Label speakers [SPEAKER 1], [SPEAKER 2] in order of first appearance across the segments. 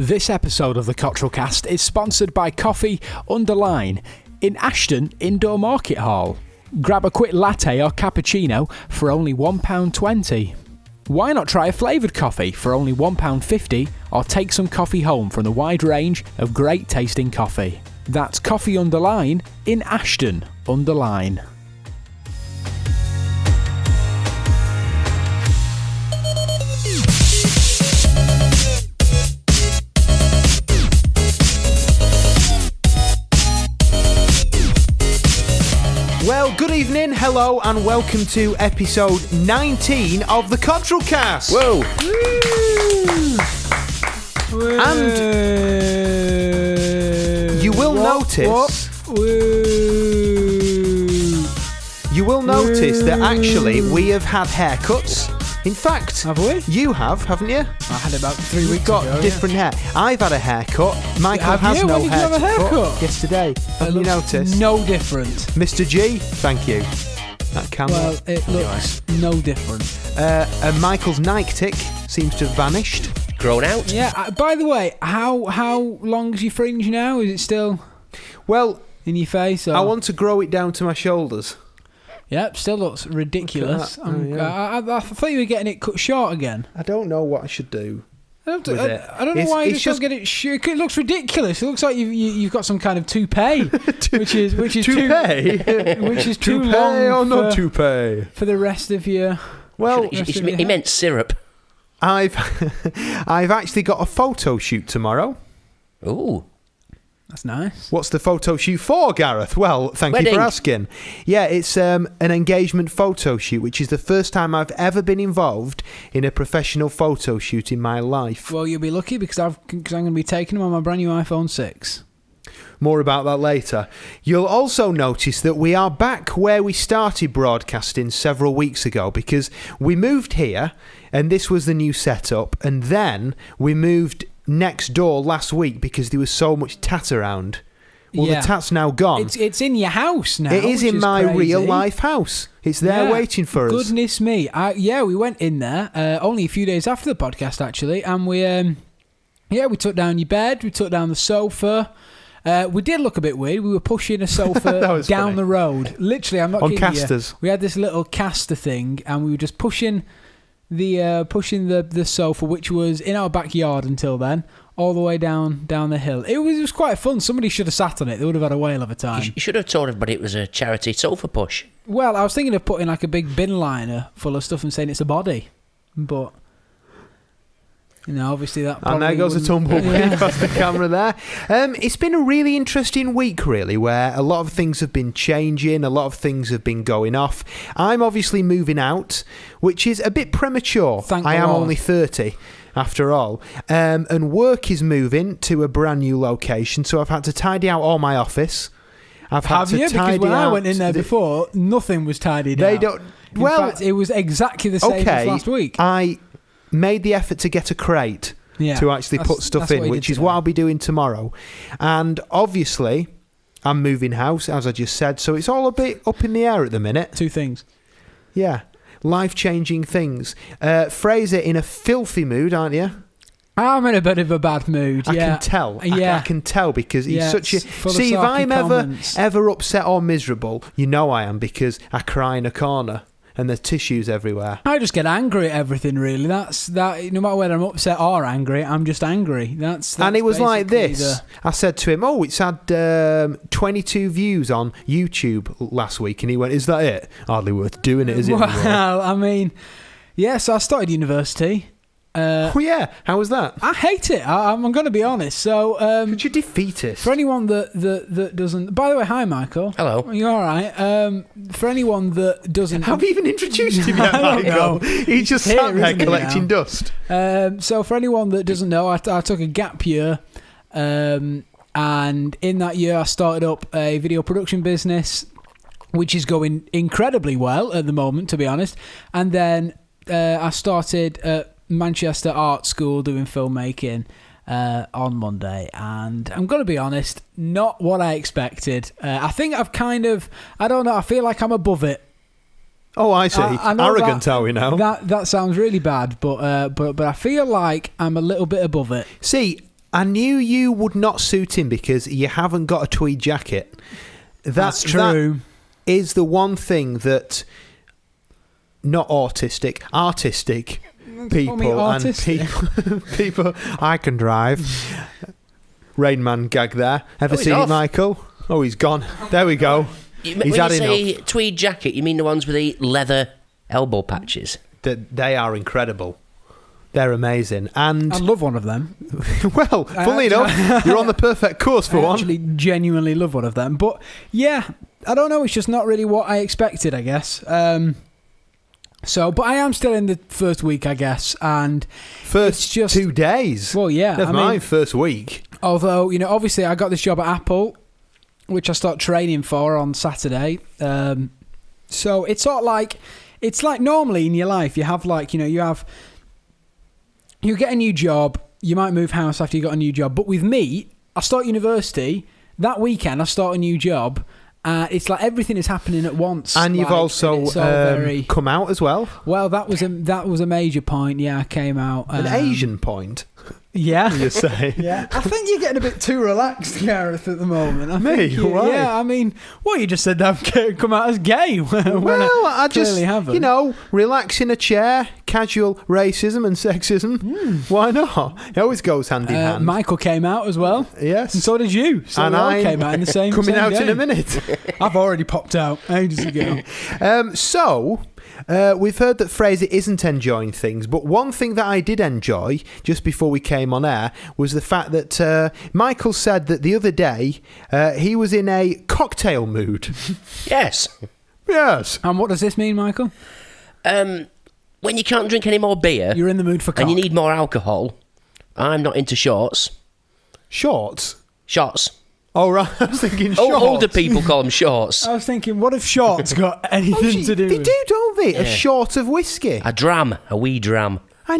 [SPEAKER 1] This episode of the Cottrell Cast is sponsored by Coffee Underline in Ashton Indoor Market Hall. Grab a quick latte or cappuccino for only £1.20. Why not try a flavoured coffee for only £1.50 or take some coffee home from the wide range of great tasting coffee? That's Coffee Underline in Ashton Underline.
[SPEAKER 2] Well, good evening, hello, and welcome to episode 19 of the Cottrell Cast.
[SPEAKER 3] Whoa!
[SPEAKER 1] Woo.
[SPEAKER 2] And you will notice. You will notice that actually we have had haircuts. In fact,
[SPEAKER 1] Have we?
[SPEAKER 2] You have, haven't you?
[SPEAKER 1] I had about 3 weeks
[SPEAKER 2] We've got
[SPEAKER 1] ago,
[SPEAKER 2] different hair. I've had a haircut. Michael
[SPEAKER 1] Have
[SPEAKER 2] has
[SPEAKER 1] you?
[SPEAKER 2] no
[SPEAKER 1] When did you have a haircut?
[SPEAKER 2] Yesterday. Have
[SPEAKER 1] It
[SPEAKER 2] you
[SPEAKER 1] looks
[SPEAKER 2] noticed?
[SPEAKER 1] no different.
[SPEAKER 2] Mr. G, thank you. That camera.
[SPEAKER 1] Well, it looks no different.
[SPEAKER 2] And Michael's Nike tick seems to have vanished.
[SPEAKER 3] Grown out?
[SPEAKER 1] Yeah, by the way, how long's your fringe now? Is it still
[SPEAKER 2] Well,
[SPEAKER 1] in your face? Or?
[SPEAKER 2] I want to grow it down to my shoulders.
[SPEAKER 1] Yep, still looks ridiculous.
[SPEAKER 2] Look at that.
[SPEAKER 1] I thought you were getting it cut short again.
[SPEAKER 2] I don't know what I should do.
[SPEAKER 1] I don't
[SPEAKER 2] with
[SPEAKER 1] know
[SPEAKER 2] it.
[SPEAKER 1] why you
[SPEAKER 2] It's
[SPEAKER 1] just don't get it. It looks ridiculous. It looks like you've got some kind of toupee, which is
[SPEAKER 2] Toupee?
[SPEAKER 1] which is too
[SPEAKER 2] Toupee
[SPEAKER 1] long
[SPEAKER 2] or not toupee?
[SPEAKER 1] for the rest of your.
[SPEAKER 2] Well,
[SPEAKER 3] He meant syrup.
[SPEAKER 2] I've actually got a photo shoot tomorrow.
[SPEAKER 3] Ooh.
[SPEAKER 1] That's nice.
[SPEAKER 2] What's the photo shoot for, Gareth? Well, thank you
[SPEAKER 3] Wedding.
[SPEAKER 2] for asking. Yeah, it's an engagement photo shoot, which is the first time I've ever been involved in a professional photo shoot in my life.
[SPEAKER 1] Well, you'll be lucky because I'm going to be taking them on my brand new iPhone 6.
[SPEAKER 2] More about that later. You'll also notice that we are back where we started broadcasting several weeks ago because we moved here and this was the new setup, and then we moved next door last week because there was so much tat around. Well,
[SPEAKER 1] Yeah.
[SPEAKER 2] the tat's now gone.
[SPEAKER 1] It's in your house now.
[SPEAKER 2] It is
[SPEAKER 1] which
[SPEAKER 2] in my
[SPEAKER 1] crazy.
[SPEAKER 2] real life house. It's there
[SPEAKER 1] Yeah.
[SPEAKER 2] waiting for us.
[SPEAKER 1] Goodness me. We went in there only a few days after the podcast, actually, and we took down your bed, we took down the sofa. We did look a bit weird. We were pushing a sofa
[SPEAKER 2] That
[SPEAKER 1] down
[SPEAKER 2] was funny.
[SPEAKER 1] the road. Literally, I'm not
[SPEAKER 2] On
[SPEAKER 1] kidding
[SPEAKER 2] casters.
[SPEAKER 1] you. We had this little caster thing, and we were just pushing the sofa, which was in our backyard until then, all the way down the hill. It was quite fun. Somebody should have sat on it. They would have had a whale of a time.
[SPEAKER 3] You should have told everybody it was a charity sofa push.
[SPEAKER 1] Well, I was thinking of putting like a big bin liner full of stuff and saying it's a body, but obviously that.
[SPEAKER 2] And there goes a tumbleweed
[SPEAKER 1] Yeah.
[SPEAKER 2] past the camera there. It's been a really interesting week, really, where a lot of things have been changing, a lot of things have been going off. I'm obviously moving out, which is a bit premature.
[SPEAKER 1] Thank
[SPEAKER 2] I
[SPEAKER 1] the
[SPEAKER 2] am
[SPEAKER 1] Lord.
[SPEAKER 2] only 30. After all, and work is moving to a brand new location, so I've had to tidy out all my office. I've had
[SPEAKER 1] Have
[SPEAKER 2] to
[SPEAKER 1] you? Because
[SPEAKER 2] tidy
[SPEAKER 1] when I
[SPEAKER 2] out
[SPEAKER 1] went in there
[SPEAKER 2] the-
[SPEAKER 1] before, nothing was tidied
[SPEAKER 2] They
[SPEAKER 1] out.
[SPEAKER 2] don't.
[SPEAKER 1] In
[SPEAKER 2] Well,
[SPEAKER 1] fact, it was exactly the same as last week.
[SPEAKER 2] I made the effort to get a crate
[SPEAKER 1] Yeah,
[SPEAKER 2] to actually
[SPEAKER 1] that's-
[SPEAKER 2] put stuff
[SPEAKER 1] that's what
[SPEAKER 2] in,
[SPEAKER 1] he
[SPEAKER 2] which
[SPEAKER 1] did
[SPEAKER 2] is
[SPEAKER 1] today.
[SPEAKER 2] what I'll be doing tomorrow. And obviously, I'm moving house, as I just said, so it's all a bit up in the air at the minute.
[SPEAKER 1] Two things.
[SPEAKER 2] Yeah, life-changing things. Fraser, in a filthy mood, aren't you?
[SPEAKER 1] I'm in a bit of a bad mood.
[SPEAKER 2] I
[SPEAKER 1] Yeah,
[SPEAKER 2] can tell.
[SPEAKER 1] Yeah.
[SPEAKER 2] I can tell because he's
[SPEAKER 1] Yeah,
[SPEAKER 2] such a...
[SPEAKER 1] it's full of
[SPEAKER 2] See, if
[SPEAKER 1] sarky
[SPEAKER 2] I'm
[SPEAKER 1] comments.
[SPEAKER 2] ever upset or miserable, you know I am because I cry in a corner and there's tissues everywhere.
[SPEAKER 1] I just get angry at everything. Really, that's that. No matter whether I'm upset or angry, I'm just angry. That's
[SPEAKER 2] And it was like
[SPEAKER 1] basically
[SPEAKER 2] this. I said to him, it's had 22 views on YouTube last week. And he went, is that it? Hardly worth doing it, is it?
[SPEAKER 1] Well, I mean, yeah. So I started university.
[SPEAKER 2] Oh, yeah. How was that?
[SPEAKER 1] I hate it. I'm going to be honest. So,
[SPEAKER 2] Could you defeat it?
[SPEAKER 1] for anyone that doesn't... By the way, hi, Michael.
[SPEAKER 3] Hello.
[SPEAKER 1] Are you all right? For anyone that doesn't...
[SPEAKER 2] Have you even introduced him yet,
[SPEAKER 1] I don't
[SPEAKER 2] Michael?
[SPEAKER 1] know.
[SPEAKER 2] He's just
[SPEAKER 1] He's
[SPEAKER 2] sat
[SPEAKER 1] here,
[SPEAKER 2] there
[SPEAKER 1] isn't he,
[SPEAKER 2] collecting
[SPEAKER 1] now?
[SPEAKER 2] dust.
[SPEAKER 1] So for anyone that doesn't know, I took a gap year, and in that year I started up a video production business, which is going incredibly well at the moment, to be honest. And then I started at Manchester Art School doing filmmaking on Monday, and I'm going to be honest, not what I expected. I think I don't know, I feel like I'm above it.
[SPEAKER 2] Oh, I see.
[SPEAKER 1] I know
[SPEAKER 2] Arrogant, are we now?
[SPEAKER 1] That sounds really bad, but I feel like I'm a little bit above it.
[SPEAKER 2] See, I knew you would not suit him because you haven't got a tweed jacket.
[SPEAKER 1] That's true.
[SPEAKER 2] That is the one thing that not artistic people and people I can drive. Rain Man gag there. Ever seen it, Michael? Oh, he's gone. There we go.
[SPEAKER 3] He's
[SPEAKER 2] had
[SPEAKER 3] when you say
[SPEAKER 2] enough.
[SPEAKER 3] tweed jacket, you mean the ones with the leather elbow patches?
[SPEAKER 2] They are incredible. They're amazing. And
[SPEAKER 1] I love one of them.
[SPEAKER 2] well, funnily enough, you're on the perfect course for
[SPEAKER 1] I
[SPEAKER 2] one.
[SPEAKER 1] actually genuinely love one of them. But yeah, I don't know. It's just not really what I expected, I guess. But I am still in the first week, I guess. And
[SPEAKER 2] First
[SPEAKER 1] it's just
[SPEAKER 2] 2 days.
[SPEAKER 1] Well, yeah.
[SPEAKER 2] Never mind, first week.
[SPEAKER 1] Although, obviously I got this job at Apple, which I start training for on Saturday. So it's sort of like, it's like normally in your life, you have like, you get a new job, you might move house after you got a new job. But with me, I start university, that weekend I start a new job. It's like everything is happening at once.
[SPEAKER 2] And you've also come out as well.
[SPEAKER 1] Well, that was a major point. Yeah, I came out.
[SPEAKER 2] An Asian point.
[SPEAKER 1] Yeah.
[SPEAKER 2] You say.
[SPEAKER 1] Yeah. I think you're getting a bit too relaxed, Gareth, at the moment.
[SPEAKER 2] Why?
[SPEAKER 1] Yeah, I mean, you just said I've come out as gay.
[SPEAKER 2] Well, I just,
[SPEAKER 1] clearly haven't.
[SPEAKER 2] relax in a chair, casual racism and sexism. Why not? It always goes hand in hand.
[SPEAKER 1] Michael came out as well.
[SPEAKER 2] Yes.
[SPEAKER 1] And so did you. So
[SPEAKER 2] and
[SPEAKER 1] we all
[SPEAKER 2] I
[SPEAKER 1] came out in the same
[SPEAKER 2] coming
[SPEAKER 1] same
[SPEAKER 2] out
[SPEAKER 1] day.
[SPEAKER 2] in a minute.
[SPEAKER 1] I've already popped out ages ago.
[SPEAKER 2] We've heard that Fraser isn't enjoying things, but one thing that I did enjoy just before we came on air was the fact that Michael said that the other day he was in a cocktail mood.
[SPEAKER 3] Yes.
[SPEAKER 2] Yes.
[SPEAKER 1] And what does this mean, Michael?
[SPEAKER 3] When you can't drink any more beer
[SPEAKER 1] You're in the mood for cock.
[SPEAKER 3] and you need more alcohol, I'm not into shorts.
[SPEAKER 2] Shorts?
[SPEAKER 3] Shots.
[SPEAKER 2] Oh, right. I was thinking shorts.
[SPEAKER 3] Older people call them shorts.
[SPEAKER 1] I was thinking, what if shorts got anything to do
[SPEAKER 2] They
[SPEAKER 1] with
[SPEAKER 2] do, don't they? A
[SPEAKER 3] Yeah.
[SPEAKER 2] short of whiskey.
[SPEAKER 3] A wee dram.
[SPEAKER 2] I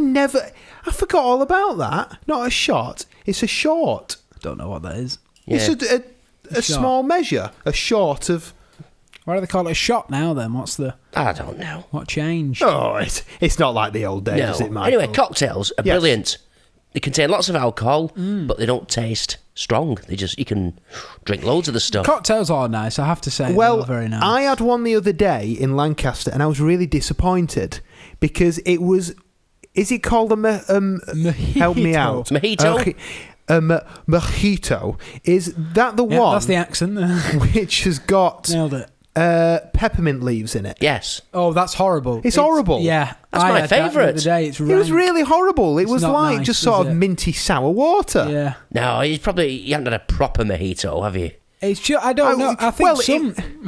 [SPEAKER 2] forgot all about that. Not a shot. It's a short.
[SPEAKER 1] Don't know what that is.
[SPEAKER 3] Yeah.
[SPEAKER 2] It's a
[SPEAKER 1] shot.
[SPEAKER 2] small measure. A short of...
[SPEAKER 1] Why do they call it a shot now then?
[SPEAKER 3] I don't know.
[SPEAKER 1] What changed?
[SPEAKER 2] Oh, it's not like the old days,
[SPEAKER 3] No.
[SPEAKER 2] is it, Michael?
[SPEAKER 3] Anyway, cocktails are
[SPEAKER 2] Yes.
[SPEAKER 3] brilliant. They contain lots of alcohol, but they don't taste strong. You can drink loads of the stuff.
[SPEAKER 1] Cocktails are nice, I have to say.
[SPEAKER 2] Well,
[SPEAKER 1] they are very nice.
[SPEAKER 2] I had one the other day in Lancaster and I was really disappointed because it was... Is it called a...
[SPEAKER 1] Mojito.
[SPEAKER 2] Help me out.
[SPEAKER 3] Mojito?
[SPEAKER 2] Mojito. Is that the
[SPEAKER 1] Yeah,
[SPEAKER 2] one
[SPEAKER 1] that's the accent.
[SPEAKER 2] which has got
[SPEAKER 1] Nailed it.
[SPEAKER 2] peppermint leaves in it?
[SPEAKER 3] Yes.
[SPEAKER 1] Oh, that's horrible.
[SPEAKER 2] It's horrible.
[SPEAKER 1] Yeah.
[SPEAKER 3] That's
[SPEAKER 1] I
[SPEAKER 3] my
[SPEAKER 1] had that the
[SPEAKER 3] favourite.
[SPEAKER 1] other day. It's
[SPEAKER 2] It was
[SPEAKER 1] rank.
[SPEAKER 2] really horrible. It was
[SPEAKER 1] not
[SPEAKER 2] like
[SPEAKER 1] nice,
[SPEAKER 2] just
[SPEAKER 1] is
[SPEAKER 2] sort of
[SPEAKER 1] it?
[SPEAKER 2] minty sour water.
[SPEAKER 1] Yeah.
[SPEAKER 3] No, you haven't had a proper mojito, have you?
[SPEAKER 1] It's just, I don't know. I think
[SPEAKER 2] well,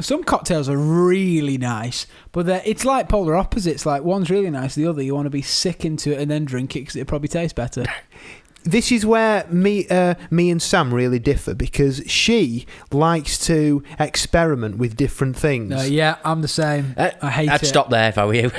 [SPEAKER 1] some cocktails are really nice, but it's like polar opposites. Like one's really nice, the other you want to be sick into it and then drink it because it probably tastes better.
[SPEAKER 2] This is where me and Sam really differ because she likes to experiment with different things.
[SPEAKER 1] Yeah, I'm the same. I hate
[SPEAKER 3] I'd
[SPEAKER 1] it.
[SPEAKER 3] stop there if I were you.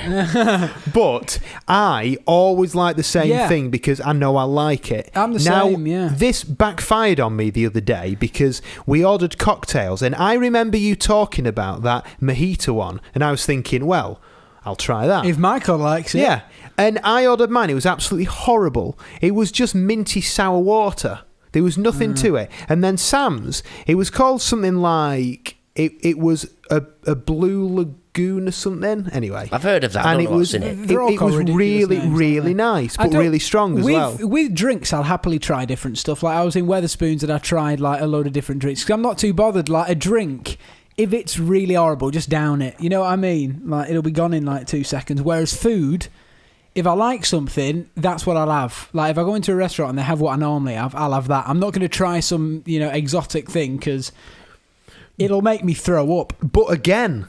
[SPEAKER 2] But I always like the same
[SPEAKER 1] Yeah.
[SPEAKER 2] thing because I know I like it.
[SPEAKER 1] I'm the
[SPEAKER 2] now,
[SPEAKER 1] same, yeah.
[SPEAKER 2] This backfired on me the other day because we ordered cocktails and I remember you talking about that mojito one and I was thinking, well, I'll try that.
[SPEAKER 1] If Michael likes it.
[SPEAKER 2] Yeah. And I ordered mine. It was absolutely horrible. It was just minty sour water. There was nothing to it. And then Sam's, it was called something like... It was a blue lagoon or something. Anyway.
[SPEAKER 3] I've heard of that. I
[SPEAKER 2] And
[SPEAKER 3] don't
[SPEAKER 2] it
[SPEAKER 3] know what's
[SPEAKER 2] was,
[SPEAKER 3] in it.
[SPEAKER 1] They're all
[SPEAKER 2] it
[SPEAKER 1] called
[SPEAKER 2] was
[SPEAKER 1] ridiculous
[SPEAKER 2] really,
[SPEAKER 1] names,
[SPEAKER 2] really
[SPEAKER 1] aren't they?
[SPEAKER 2] nice,
[SPEAKER 1] I
[SPEAKER 2] but
[SPEAKER 1] don't-
[SPEAKER 2] really strong as well.
[SPEAKER 1] With drinks, I'll happily try different stuff. Like I was in Weatherspoons and I tried like a load of different drinks because I'm not too bothered. Like a drink, if it's really horrible, just down it. You know what I mean? Like it'll be gone in like 2 seconds. Whereas food, if I like something, that's what I'll have. Like if I go into a restaurant and they have what I normally have, I'll have that. I'm not going to try some exotic thing because it'll make me throw up.
[SPEAKER 2] But again,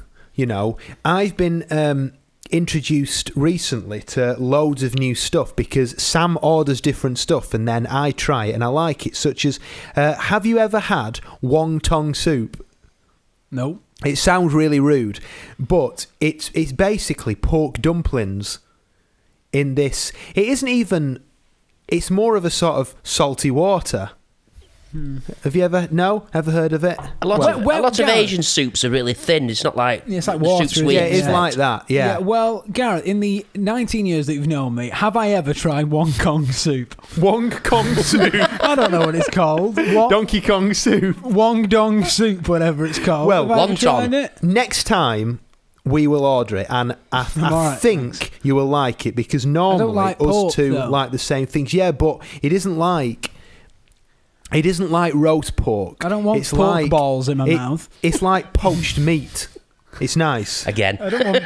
[SPEAKER 2] I've been introduced recently to loads of new stuff because Sam orders different stuff and then I try it and I like it, such as, have you ever had wonton soup?
[SPEAKER 1] No.
[SPEAKER 2] It sounds really rude, but it's basically pork dumplings in this. It isn't even... It's more of a sort of salty water. Have you ever heard of it?
[SPEAKER 3] A lot of Asian soups are really thin. It's not like
[SPEAKER 1] it's like water.
[SPEAKER 3] Soup
[SPEAKER 2] Yeah, it is like that. Yeah.
[SPEAKER 1] Well, Gareth, in the 19 years that you've known me, have I ever tried Wong Kong soup?
[SPEAKER 2] Wong Kong soup.
[SPEAKER 1] I don't know what it's called.
[SPEAKER 2] Donkey Kong soup.
[SPEAKER 1] Wong Dong soup, whatever it's called.
[SPEAKER 2] Well,
[SPEAKER 1] have I ever tried it?
[SPEAKER 2] Next time we will order it, and I think
[SPEAKER 1] thanks.
[SPEAKER 2] you will like it, because normally
[SPEAKER 1] like pork,
[SPEAKER 2] us two
[SPEAKER 1] though.
[SPEAKER 2] like the same things. Yeah, but it isn't like roast pork.
[SPEAKER 1] I don't want pork balls in my mouth.
[SPEAKER 2] It's like poached meat. It's nice.
[SPEAKER 3] Again.
[SPEAKER 1] I don't want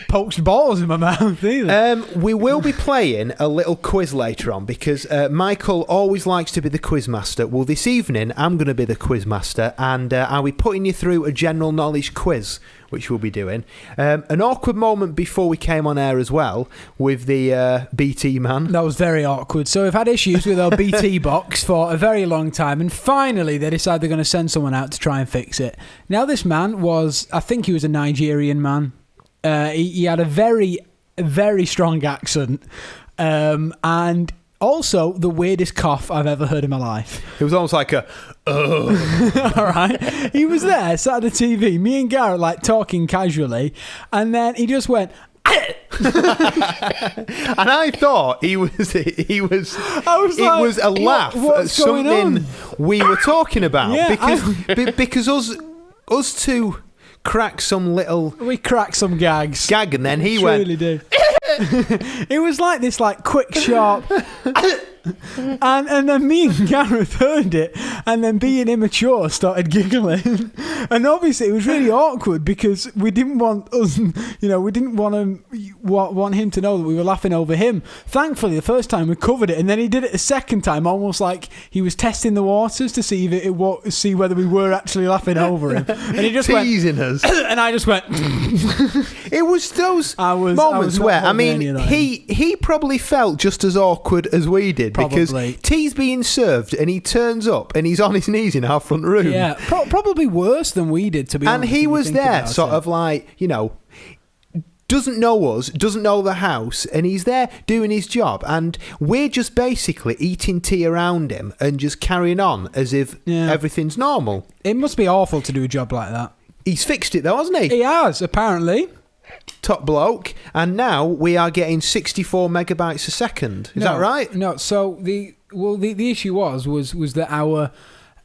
[SPEAKER 1] poached balls in my mouth either.
[SPEAKER 2] We will be playing a little quiz later on, because Michael always likes to be the quiz master. Well, this evening I'm going to be the quiz master, and I'll be putting you through a general knowledge quiz, which we'll be doing. An awkward moment before we came on air as well with the BT man.
[SPEAKER 1] That was very awkward. So we've had issues with our BT box for a very long time, and finally they decided they're going to send someone out to try and fix it. Now this man was, I think he was a Nigerian man. He had a very, very strong accent, and also the weirdest cough I've ever heard in my life.
[SPEAKER 2] It was almost like a
[SPEAKER 1] all right. He was there, sat at the TV, me and Garrett like talking casually, and then he just went
[SPEAKER 2] and I thought it was a laugh at something we were talking about. Yeah, because us two cracked some little...
[SPEAKER 1] We cracked some gags.
[SPEAKER 2] Gag, and then he went...
[SPEAKER 1] really did. It was like this quick, sharp... and then me and Gareth heard it, and then being immature started giggling, and obviously it was really awkward because we didn't want him to know that we were laughing over him. Thankfully the first time we covered it, and then he did it a second time, almost like he was testing the waters to see see whether we were actually laughing over him, and he just
[SPEAKER 2] teasing us.
[SPEAKER 1] And I just went
[SPEAKER 2] it was those moments where he probably felt just as awkward as we did.
[SPEAKER 1] Probably.
[SPEAKER 2] Because tea's being served and he turns up and he's on his knees in our front room.
[SPEAKER 1] Yeah, probably worse than we did, to be honest.
[SPEAKER 2] And he was there sort of like, doesn't know us, doesn't know the house, and he's there doing his job, and we're just basically eating tea around him and just carrying on as if everything's normal.
[SPEAKER 1] It must be awful to do a job like that.
[SPEAKER 2] He's fixed it though, hasn't he?
[SPEAKER 1] He has, apparently.
[SPEAKER 2] Top bloke, and now we are getting 64 megabytes a second. Is that right?
[SPEAKER 1] No. So the issue was that our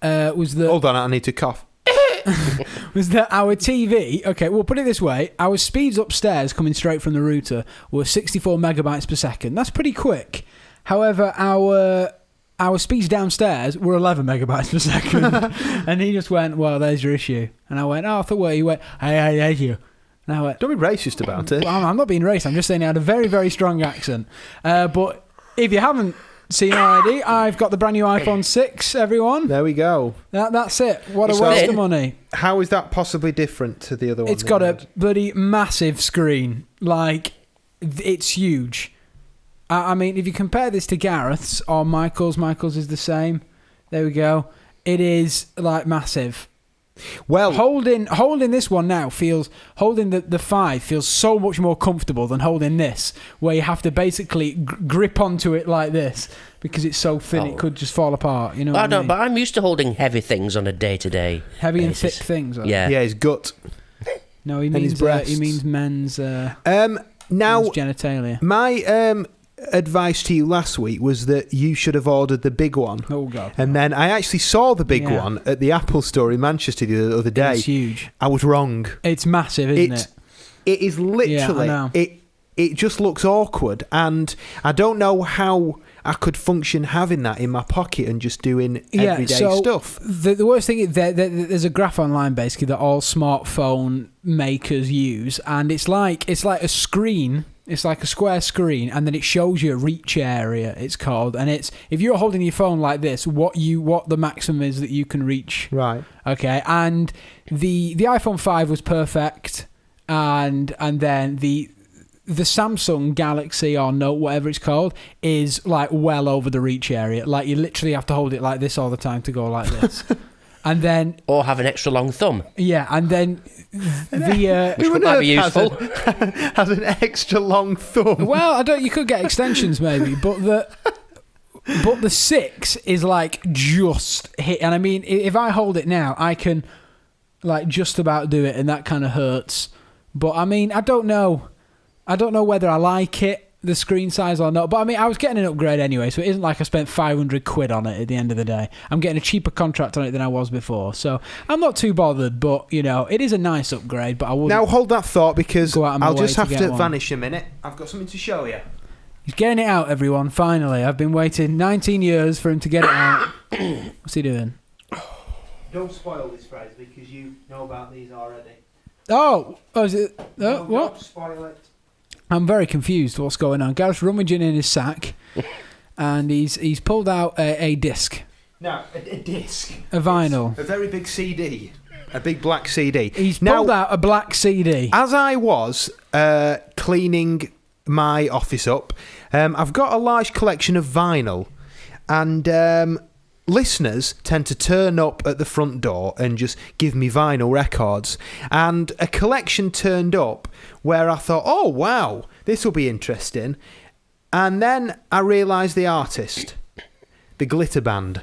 [SPEAKER 2] Hold on, I need to cough.
[SPEAKER 1] was that our TV? Okay, we'll put it this way: our speeds upstairs coming straight from the router were 64 megabytes per second. That's pretty quick. However, our speeds downstairs were 11 megabytes per second, and he just went, "Well, there's your issue." And I went, "Oh, I thought where?" He went, "Hey, there's you." Don't
[SPEAKER 2] be racist about it.
[SPEAKER 1] I'm not being racist. I'm just saying he had a very, very strong accent. But if you haven't seen already, I've got the brand new iPhone 6, everyone.
[SPEAKER 2] There we go.
[SPEAKER 1] That's it. What a waste of money.
[SPEAKER 2] How is that possibly different to the other one?
[SPEAKER 1] It's got a bloody massive screen. Like, it's huge. I mean, if you compare this to Gareth's or Michael's is the same. There we go. It is, like, massive.
[SPEAKER 2] Well,
[SPEAKER 1] holding this one now holding the 5 feels so much more comfortable than holding this, where you have to basically grip onto it like this because it's so thin it could just fall apart. You know what I mean?
[SPEAKER 3] But I'm used to holding heavy things on a day-to-day
[SPEAKER 1] heavy
[SPEAKER 3] basis.
[SPEAKER 1] and thick things.
[SPEAKER 3] Yeah,
[SPEAKER 2] his gut.
[SPEAKER 1] No, he means men's. Now
[SPEAKER 2] men's
[SPEAKER 1] genitalia.
[SPEAKER 2] My advice to you last week was that you should have ordered the big one.
[SPEAKER 1] Oh God!
[SPEAKER 2] And then I actually saw the big one at the Apple store in Manchester the other day.
[SPEAKER 1] It's huge.
[SPEAKER 2] I was wrong.
[SPEAKER 1] It's massive, isn't it?
[SPEAKER 2] It is literally.
[SPEAKER 1] Yeah, I know.
[SPEAKER 2] It just looks awkward, and I don't know how I could function having that in my pocket and just doing everyday stuff.
[SPEAKER 1] The worst thing is there's a graph online basically that all smartphone makers use, and it's like a screen. It's like a square screen, and then it shows you a reach area, it's called. And it's if you're holding your phone like this, what the maximum is that you can reach.
[SPEAKER 2] Right.
[SPEAKER 1] Okay. And the iPhone 5 was perfect, and then the Samsung Galaxy or Note, whatever it's called, is like well over the reach area. Like you literally have to hold it like this all the time to go like this. And then,
[SPEAKER 3] or have an extra long thumb.
[SPEAKER 1] Yeah, and then
[SPEAKER 3] which might be useful.
[SPEAKER 2] Has an extra long thumb.
[SPEAKER 1] Well, you could get extensions maybe, but But the 6 is like just hit. And I mean, if I hold it now, I can like just about do it, and that kind of hurts. But I mean, I don't know whether I like it, the screen size, or not. But I mean, I was getting an upgrade anyway, so it isn't like I spent 500 quid on it at the end of the day. I'm getting a cheaper contract on it than I was before, so I'm not too bothered. But it is a nice upgrade. But I wouldn't.
[SPEAKER 2] Now hold that thought, because I'll just have to
[SPEAKER 1] one.
[SPEAKER 2] vanish a minute. I've got something to show you.
[SPEAKER 1] He's getting it out, everyone. Finally, I've been waiting 19 years for him to get it out. What's he doing?
[SPEAKER 2] Don't spoil this, phrase, because you know about these already.
[SPEAKER 1] Oh, is it?
[SPEAKER 2] No,
[SPEAKER 1] What?
[SPEAKER 2] Don't spoil it.
[SPEAKER 1] I'm very confused. What's going on? Gareth's rummaging in his sack, and he's pulled out a disc,
[SPEAKER 2] Now, a disc.
[SPEAKER 1] a vinyl.
[SPEAKER 2] A very big CD. A big black CD.
[SPEAKER 1] He's
[SPEAKER 2] now,
[SPEAKER 1] pulled out a black CD.
[SPEAKER 2] as I was cleaning my office up, I've got a large collection of vinyl, and listeners tend to turn up at the front door and just give me vinyl records. And a collection turned up where I thought, oh, wow, this will be interesting. And then I realised the artist, the Glitter Band.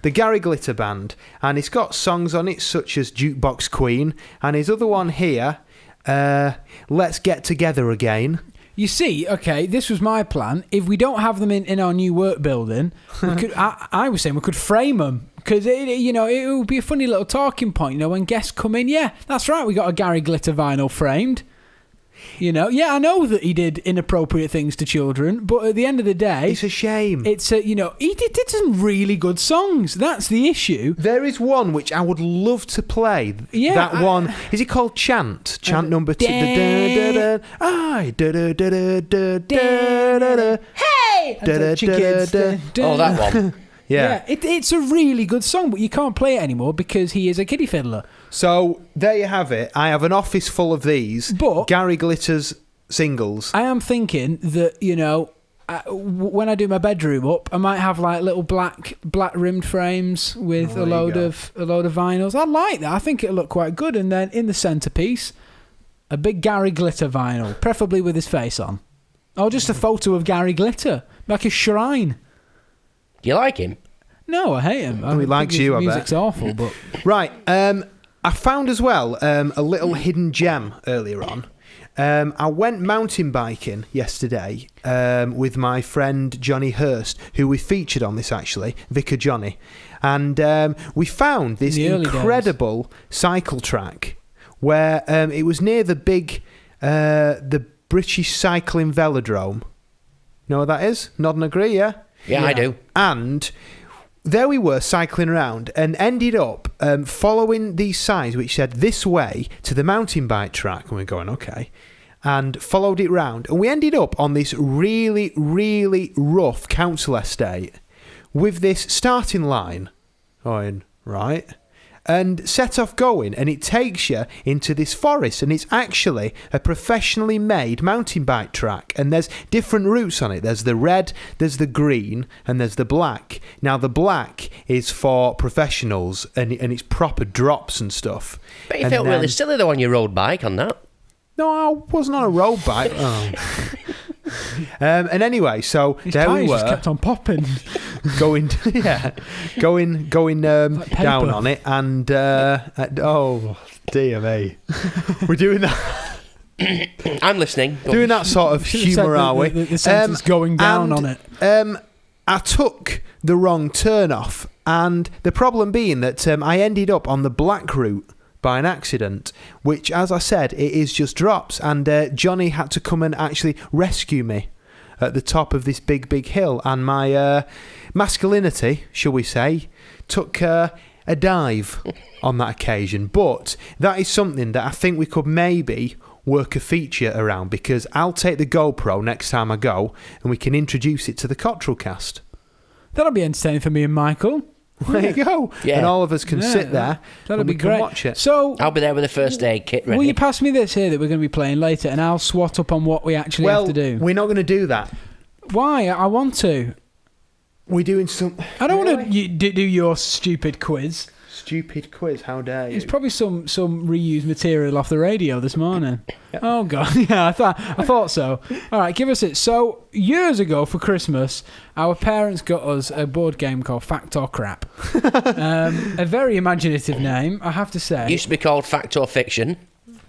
[SPEAKER 2] The Gary Glitter Band. And it's got songs on it such as Jukebox Queen. And his other one here, Let's Get Together Again.
[SPEAKER 1] You see, okay, this was my plan. If we don't have them in our new work building, we could. I was saying we could frame them, because it would be a funny little talking point. When guests come in, yeah, that's right, we got a Gary Glitter vinyl framed. Yeah, I know that he did inappropriate things to children, but at the end of the day,
[SPEAKER 2] It's a shame.
[SPEAKER 1] he did some really good songs. That's the issue.
[SPEAKER 2] There is one which I would love to play.
[SPEAKER 1] Yeah,
[SPEAKER 2] that one. Is it called Chant? Chant number 2. Hey!
[SPEAKER 3] Oh, that one.
[SPEAKER 2] Yeah.
[SPEAKER 1] It's a really good song, but you can't play it anymore because he is a kiddie fiddler.
[SPEAKER 2] So there you have it. I have an office full of these.
[SPEAKER 1] But
[SPEAKER 2] Gary Glitter's singles.
[SPEAKER 1] I am thinking that when I do my bedroom up, I might have like little black rimmed frames with a load of vinyls. I like that. I think it'll look quite good. And then in the centerpiece, a big Gary Glitter vinyl, preferably with his face on, or just a photo of Gary Glitter, like a shrine.
[SPEAKER 3] Do you like him?
[SPEAKER 1] No, I hate him.
[SPEAKER 2] He likes you, I bet.
[SPEAKER 1] Music's awful, but
[SPEAKER 2] Right. I found as well a little hidden gem earlier on. I went mountain biking yesterday with my friend Johnny Hurst, who we featured on this actually, Vicar Johnny, and we found this incredible cycle track where it was near the big the British Cycling Velodrome. Know what that is? Nod and agree, yeah?
[SPEAKER 3] Yeah, I do.
[SPEAKER 2] And there we were cycling around and ended up following these signs which said this way to the mountain bike track. And we're going, okay. And followed it round. And we ended up on this really, really rough council estate with this starting line going, right? And set off going, and it takes you into this forest, and it's actually a professionally made mountain bike track, and there's different routes on it. There's the red, there's the green, and there's the black. Now the black is for professionals, and it's proper drops and stuff.
[SPEAKER 3] But you felt really silly though on your road bike on that.
[SPEAKER 2] No, I wasn't on a road bike. And anyway, so
[SPEAKER 1] his
[SPEAKER 2] there we
[SPEAKER 1] tyres
[SPEAKER 2] were,
[SPEAKER 1] just kept on popping.
[SPEAKER 2] going down on it, and oh dear me, we're doing that.
[SPEAKER 3] I'm listening.
[SPEAKER 2] Doing that sort of humour, are we?
[SPEAKER 1] The sentence going down on it.
[SPEAKER 2] I took the wrong turn off, and the problem being that I ended up on the black route by an accident, which, as I said, it is just drops, and Johnny had to come and actually rescue me at the top of this big hill, and my masculinity, shall we say, took a dive on that occasion. But that is something that I think we could maybe work a feature around, because I'll take the GoPro next time I go, and we can introduce it to the Cottrell cast.
[SPEAKER 1] That'll be entertaining for me and Michael.
[SPEAKER 2] There you go.
[SPEAKER 3] Yeah.
[SPEAKER 2] And all of us can sit there.
[SPEAKER 1] That'll be
[SPEAKER 2] we can
[SPEAKER 1] great.
[SPEAKER 2] watch it.
[SPEAKER 1] So
[SPEAKER 3] I'll be there with the first aid kit ready.
[SPEAKER 1] will you pass me this here that we're going to be playing later, and I'll swat up on what we actually have to do?
[SPEAKER 2] We're not going to do that.
[SPEAKER 1] Why? I want to.
[SPEAKER 2] We're doing some.
[SPEAKER 1] I don't want to do your stupid quiz.
[SPEAKER 2] Stupid quiz, how dare you?
[SPEAKER 1] It's probably some reused material off the radio this morning. Oh god, yeah, I thought so. All right, give us it. So years ago for Christmas, our parents got us a board game called Fact or Crap. A very imaginative name, I have to say.
[SPEAKER 3] Used to be called Fact or Fiction.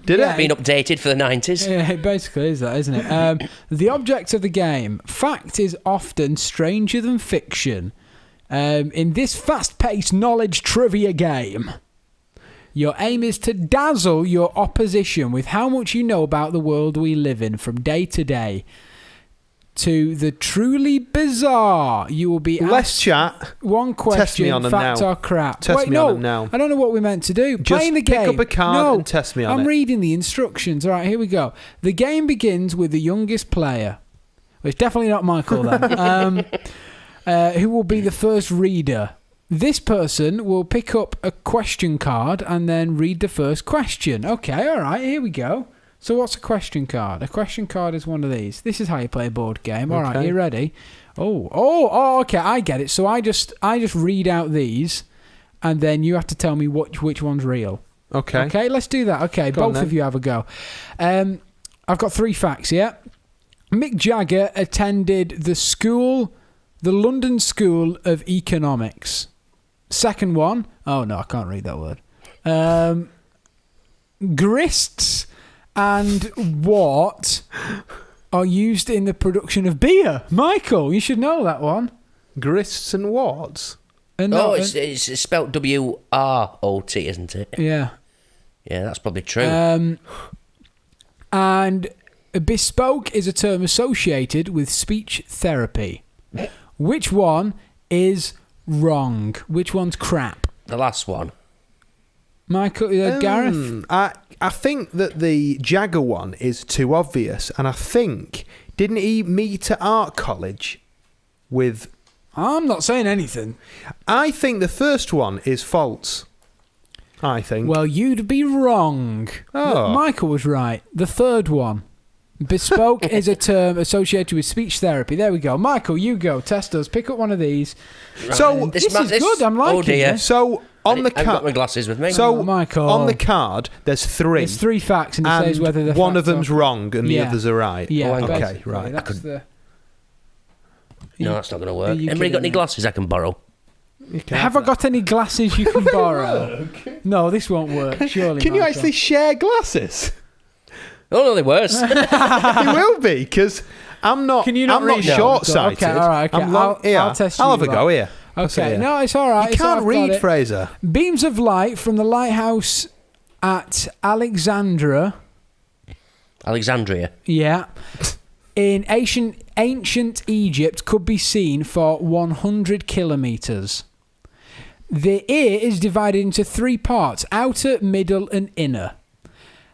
[SPEAKER 2] Did
[SPEAKER 1] Yeah.
[SPEAKER 2] it?
[SPEAKER 3] Been updated for the 90s.
[SPEAKER 1] Yeah, it basically is that, isn't it? The object of the game. Fact is often stranger than fiction. In this fast-paced knowledge trivia game, your aim is to dazzle your opposition with how much you know about the world we live in from day to day. To the truly bizarre, you will be
[SPEAKER 2] Less
[SPEAKER 1] asked
[SPEAKER 2] chat.
[SPEAKER 1] one question,
[SPEAKER 2] Test me on them
[SPEAKER 1] fact
[SPEAKER 2] now.
[SPEAKER 1] or crap.
[SPEAKER 2] Test
[SPEAKER 1] Wait,
[SPEAKER 2] me
[SPEAKER 1] no,
[SPEAKER 2] on them now.
[SPEAKER 1] I don't know what we're meant to do.
[SPEAKER 2] Just
[SPEAKER 1] Playing the
[SPEAKER 2] pick
[SPEAKER 1] game.
[SPEAKER 2] up a card
[SPEAKER 1] No,
[SPEAKER 2] and test me on
[SPEAKER 1] I'm
[SPEAKER 2] it.
[SPEAKER 1] reading the instructions. All right, here we go. The game begins with the youngest player. Well, it's definitely not Michael then. Who will be the first reader. This person will pick up a question card and then read the first question. Okay, all right, here we go. So what's a question card? A question card is one of these. This is how you play a board game. All right,
[SPEAKER 2] Okay.
[SPEAKER 1] you ready? Oh, okay, I get it. So I just read out these, and then you have to tell me which one's real.
[SPEAKER 2] Okay.
[SPEAKER 1] Okay, let's do that. Okay,
[SPEAKER 2] Go on
[SPEAKER 1] both
[SPEAKER 2] then.
[SPEAKER 1] of you have a go. I've got 3 facts, yeah? Mick Jagger attended the London School of Economics. Second one, oh no, I can't read that word. Grists and what are used in the production of beer? Michael, you should know that one.
[SPEAKER 2] Grists and warts.
[SPEAKER 3] It's spelt WROT, isn't it?
[SPEAKER 1] Yeah.
[SPEAKER 3] Yeah, that's probably true.
[SPEAKER 1] And bespoke is a term associated with speech therapy. Which one is wrong? Which one's crap?
[SPEAKER 3] The last one.
[SPEAKER 1] Michael, Gareth?
[SPEAKER 2] I think that the Jagger one is too obvious, and I think, didn't he meet at art college with...
[SPEAKER 1] I'm not saying anything.
[SPEAKER 2] I think the first one is false. I think.
[SPEAKER 1] Well, you'd be wrong.
[SPEAKER 2] Oh.
[SPEAKER 1] Michael was right. The third one. Bespoke is a term associated with speech therapy. There we go. Michael, you go. Test us. Pick up one of these.
[SPEAKER 2] So,
[SPEAKER 1] This is good. I'm liking
[SPEAKER 3] Oh dear.
[SPEAKER 1] this.
[SPEAKER 2] so on the
[SPEAKER 3] I've got my
[SPEAKER 2] card...
[SPEAKER 3] glasses with me.
[SPEAKER 2] So,
[SPEAKER 1] Michael.
[SPEAKER 2] on the card, there's 3.
[SPEAKER 1] There's 3 facts, and it
[SPEAKER 2] and
[SPEAKER 1] says whether the
[SPEAKER 2] one of
[SPEAKER 1] facts
[SPEAKER 2] them's
[SPEAKER 1] are...
[SPEAKER 2] wrong and the
[SPEAKER 1] Yeah.
[SPEAKER 2] others are right.
[SPEAKER 1] Yeah,
[SPEAKER 3] Oh, hang on.
[SPEAKER 2] Okay,
[SPEAKER 1] basically,
[SPEAKER 2] right.
[SPEAKER 1] That's the...
[SPEAKER 3] No, that's not going to
[SPEAKER 1] Are
[SPEAKER 3] work.
[SPEAKER 1] you
[SPEAKER 3] Anybody got
[SPEAKER 1] kidding
[SPEAKER 3] any
[SPEAKER 1] me?
[SPEAKER 3] glasses I can borrow?
[SPEAKER 2] You can
[SPEAKER 1] Have I got any glasses you can borrow? No, this won't work, surely.
[SPEAKER 2] Can you
[SPEAKER 1] Michael.
[SPEAKER 2] actually share glasses?
[SPEAKER 3] Oh, no, they're worse.
[SPEAKER 2] It will be, because I'm not.
[SPEAKER 1] Can you not
[SPEAKER 2] I'm not
[SPEAKER 1] read them?
[SPEAKER 2] short-sighted.
[SPEAKER 1] Okay, all right, okay.
[SPEAKER 2] I'm
[SPEAKER 1] I'll test
[SPEAKER 2] I'll
[SPEAKER 1] you,
[SPEAKER 2] have a go
[SPEAKER 1] right.
[SPEAKER 2] here. I'll say
[SPEAKER 1] Okay,
[SPEAKER 2] here.
[SPEAKER 1] no, it's all right.
[SPEAKER 2] You
[SPEAKER 1] it's all
[SPEAKER 2] can't
[SPEAKER 1] right, I've got
[SPEAKER 2] read,
[SPEAKER 1] it.
[SPEAKER 2] Fraser.
[SPEAKER 1] Beams of light from the lighthouse at Alexandria.
[SPEAKER 3] Alexandria.
[SPEAKER 1] Yeah. In ancient Egypt could be seen for 100 kilometres. The ear is divided into 3 parts, outer, middle and inner.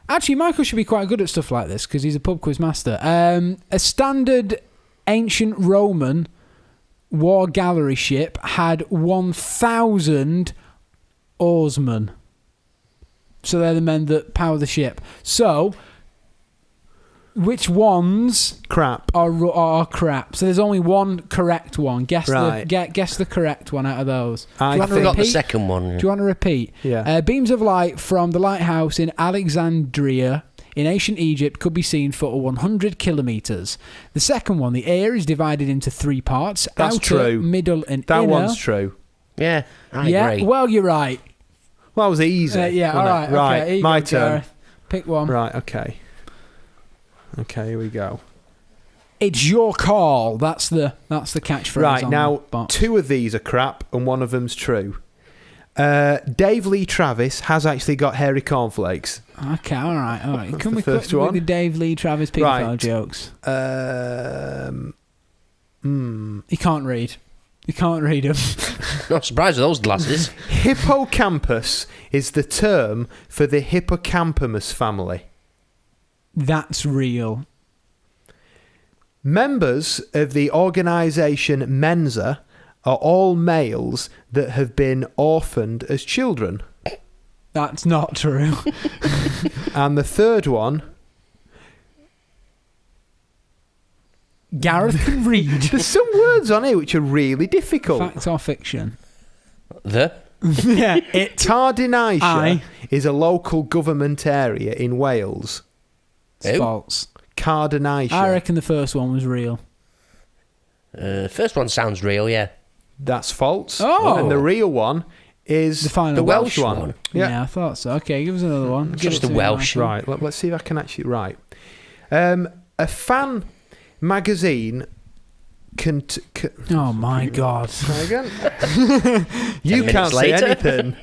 [SPEAKER 1] Actually, Michael should be quite good at stuff like this because he's a pub quiz master. A standard ancient Roman war gallery ship had 1,000 oarsmen. So they're the men that power the ship. So... which ones
[SPEAKER 2] Crap.
[SPEAKER 1] are crap? So there's only one correct one. Guess
[SPEAKER 2] Right.
[SPEAKER 1] guess the correct one out of those.
[SPEAKER 2] I
[SPEAKER 1] Do you want to
[SPEAKER 2] think-
[SPEAKER 3] Got the
[SPEAKER 1] repeat?
[SPEAKER 3] second one.
[SPEAKER 1] Do you want to repeat?
[SPEAKER 2] Yeah.
[SPEAKER 1] Beams of light from the lighthouse in Alexandria in ancient Egypt could be seen for 100 kilometres. The second one, the air, is divided into 3 parts.
[SPEAKER 2] That's
[SPEAKER 1] outer,
[SPEAKER 2] true.
[SPEAKER 1] middle and
[SPEAKER 2] That
[SPEAKER 1] inner.
[SPEAKER 2] one's true.
[SPEAKER 3] Yeah, I
[SPEAKER 1] yeah,
[SPEAKER 3] agree.
[SPEAKER 1] well, you're right.
[SPEAKER 2] Well, that was easy.
[SPEAKER 1] Yeah, all
[SPEAKER 2] wasn't
[SPEAKER 1] right.
[SPEAKER 2] it? Right,
[SPEAKER 1] Okay, here you
[SPEAKER 2] my
[SPEAKER 1] go,
[SPEAKER 2] turn.
[SPEAKER 1] Gareth. Pick one.
[SPEAKER 2] Right, okay. Okay, here we go.
[SPEAKER 1] It's your call. That's the catchphrase.
[SPEAKER 2] Right,
[SPEAKER 1] on
[SPEAKER 2] now,
[SPEAKER 1] the box.
[SPEAKER 2] 2 of these are crap and one of them's true. Dave Lee Travis has actually got hairy cornflakes.
[SPEAKER 1] Okay, all right.
[SPEAKER 2] That's
[SPEAKER 1] Can
[SPEAKER 2] the
[SPEAKER 1] we
[SPEAKER 2] first
[SPEAKER 1] quit
[SPEAKER 2] one.
[SPEAKER 1] with the Dave Lee, Travis paedophile
[SPEAKER 2] Right.
[SPEAKER 1] jokes?
[SPEAKER 2] Hmm.
[SPEAKER 1] You can't read. You can't read them.
[SPEAKER 3] Not surprised with those glasses.
[SPEAKER 2] Hippocampus is the term for the hippocampus family.
[SPEAKER 1] That's real.
[SPEAKER 2] Members of the organisation Mensa are all males that have been orphaned as children.
[SPEAKER 1] That's not true.
[SPEAKER 2] And the third one,
[SPEAKER 1] Gareth can read.
[SPEAKER 2] there's some words on here which are really difficult.
[SPEAKER 1] Fact or fiction?
[SPEAKER 3] The?
[SPEAKER 1] Yeah, it.
[SPEAKER 2] Cardenisia
[SPEAKER 1] Aye.
[SPEAKER 2] is a local government area in Wales.
[SPEAKER 1] It's
[SPEAKER 3] Who?
[SPEAKER 1] false.
[SPEAKER 2] Cardenisia.
[SPEAKER 1] I reckon the first one was real.
[SPEAKER 3] First one sounds real, yeah.
[SPEAKER 2] That's false.
[SPEAKER 1] Oh.
[SPEAKER 2] And the real one is
[SPEAKER 1] The final
[SPEAKER 2] the
[SPEAKER 1] one.
[SPEAKER 2] Welsh one.
[SPEAKER 1] Yeah. I thought so. Okay, give us another one. Give
[SPEAKER 3] Just
[SPEAKER 1] it
[SPEAKER 3] the
[SPEAKER 1] to me,
[SPEAKER 3] Welsh.
[SPEAKER 1] Michael.
[SPEAKER 2] Right, let's see if I can actually... Right. A fan magazine
[SPEAKER 1] Oh my God.
[SPEAKER 2] Try again.
[SPEAKER 3] 10
[SPEAKER 2] You
[SPEAKER 3] minutes
[SPEAKER 2] can't say
[SPEAKER 3] later.
[SPEAKER 2] anything.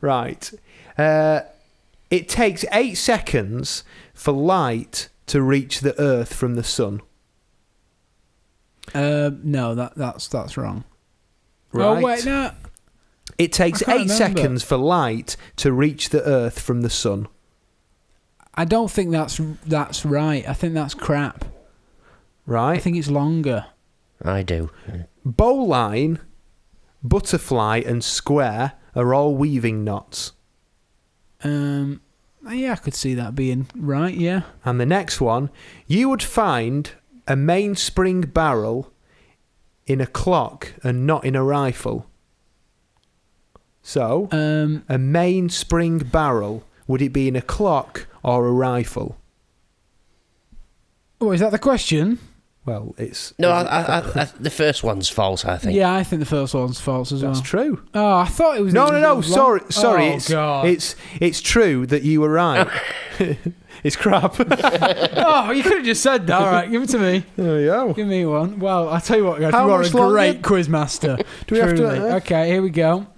[SPEAKER 2] Right. It takes 8 seconds for light to reach the Earth from the sun.
[SPEAKER 1] No, that's wrong.
[SPEAKER 2] Right.
[SPEAKER 1] Oh wait, no.
[SPEAKER 2] It takes
[SPEAKER 1] I can't
[SPEAKER 2] 8
[SPEAKER 1] remember.
[SPEAKER 2] seconds for light to reach the Earth from the sun.
[SPEAKER 1] I don't think that's right. I think that's crap. I
[SPEAKER 2] Right.
[SPEAKER 1] think it's longer.
[SPEAKER 3] I do.
[SPEAKER 2] Bowline, butterfly, and square are all weaving knots.
[SPEAKER 1] Yeah, I could see that being right. Yeah.
[SPEAKER 2] And the next one, you would find a mainspring barrel in a clock and not in a rifle. So, a mainspring barrel, would it be in a clock or a rifle?
[SPEAKER 1] Oh, is that the question?
[SPEAKER 2] Well, it's...
[SPEAKER 3] No, I, the first one's false, I think.
[SPEAKER 1] Yeah, I think the first one's false as
[SPEAKER 2] That's
[SPEAKER 1] well.
[SPEAKER 2] true.
[SPEAKER 1] Oh, I thought it was.
[SPEAKER 2] No,
[SPEAKER 1] it was
[SPEAKER 2] sorry.
[SPEAKER 1] long. Oh, God.
[SPEAKER 2] It's true that you were right. It's crap.
[SPEAKER 1] Oh, you could have just said that. All right, give it to me.
[SPEAKER 2] There we go.
[SPEAKER 1] Give me one. Well, I'll tell you what, guys.
[SPEAKER 2] How
[SPEAKER 1] You are a
[SPEAKER 2] much longer?
[SPEAKER 1] great quiz master.
[SPEAKER 2] Do we have to-
[SPEAKER 1] Truly. Okay, here we go.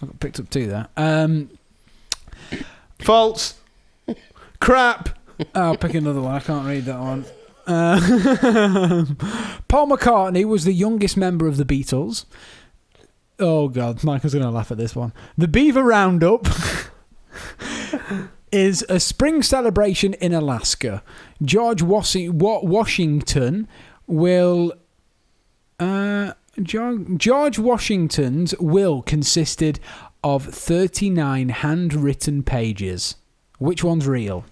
[SPEAKER 1] I got picked up two there.
[SPEAKER 2] False. Crap.
[SPEAKER 1] I'll pick another one. I can't read that one. Paul McCartney was the youngest member of the Beatles. Oh God, Michael's going to laugh at this one. The Beaver Roundup is a spring celebration in Alaska. George Washington will. George Washington's will consisted of 39 handwritten pages. Which one's real?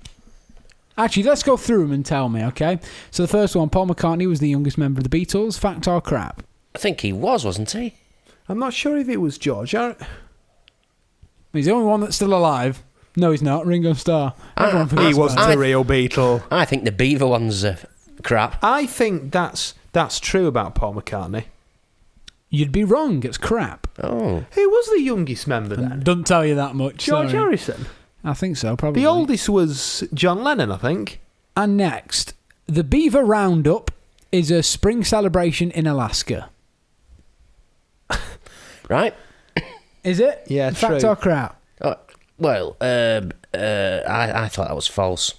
[SPEAKER 1] Actually, let's go through them and tell me, okay? So the first one, Paul McCartney was the youngest member of the Beatles. Fact or crap?
[SPEAKER 3] I think he was, wasn't he?
[SPEAKER 2] I'm not sure if it was George.
[SPEAKER 1] He's the only one that's still alive. No, he's not. Ringo Starr. Everyone
[SPEAKER 2] He
[SPEAKER 1] forgets
[SPEAKER 2] wasn't
[SPEAKER 1] about
[SPEAKER 2] a
[SPEAKER 1] it.
[SPEAKER 2] real Beatle.
[SPEAKER 3] I think the Beaver one's crap.
[SPEAKER 2] I think that's true about Paul McCartney.
[SPEAKER 1] You'd be wrong. It's crap.
[SPEAKER 3] Oh.
[SPEAKER 2] Who was the youngest member then?
[SPEAKER 1] Doesn't tell you that much.
[SPEAKER 2] George
[SPEAKER 1] sorry.
[SPEAKER 2] Harrison.
[SPEAKER 1] I think so, probably.
[SPEAKER 2] The oldest was John Lennon, I think.
[SPEAKER 1] And next, the Beaver Roundup is a spring celebration in Alaska.
[SPEAKER 3] Right?
[SPEAKER 1] Is it?
[SPEAKER 2] Yeah,
[SPEAKER 1] Fact
[SPEAKER 2] true.
[SPEAKER 1] or crap?
[SPEAKER 3] Well, I thought that was false.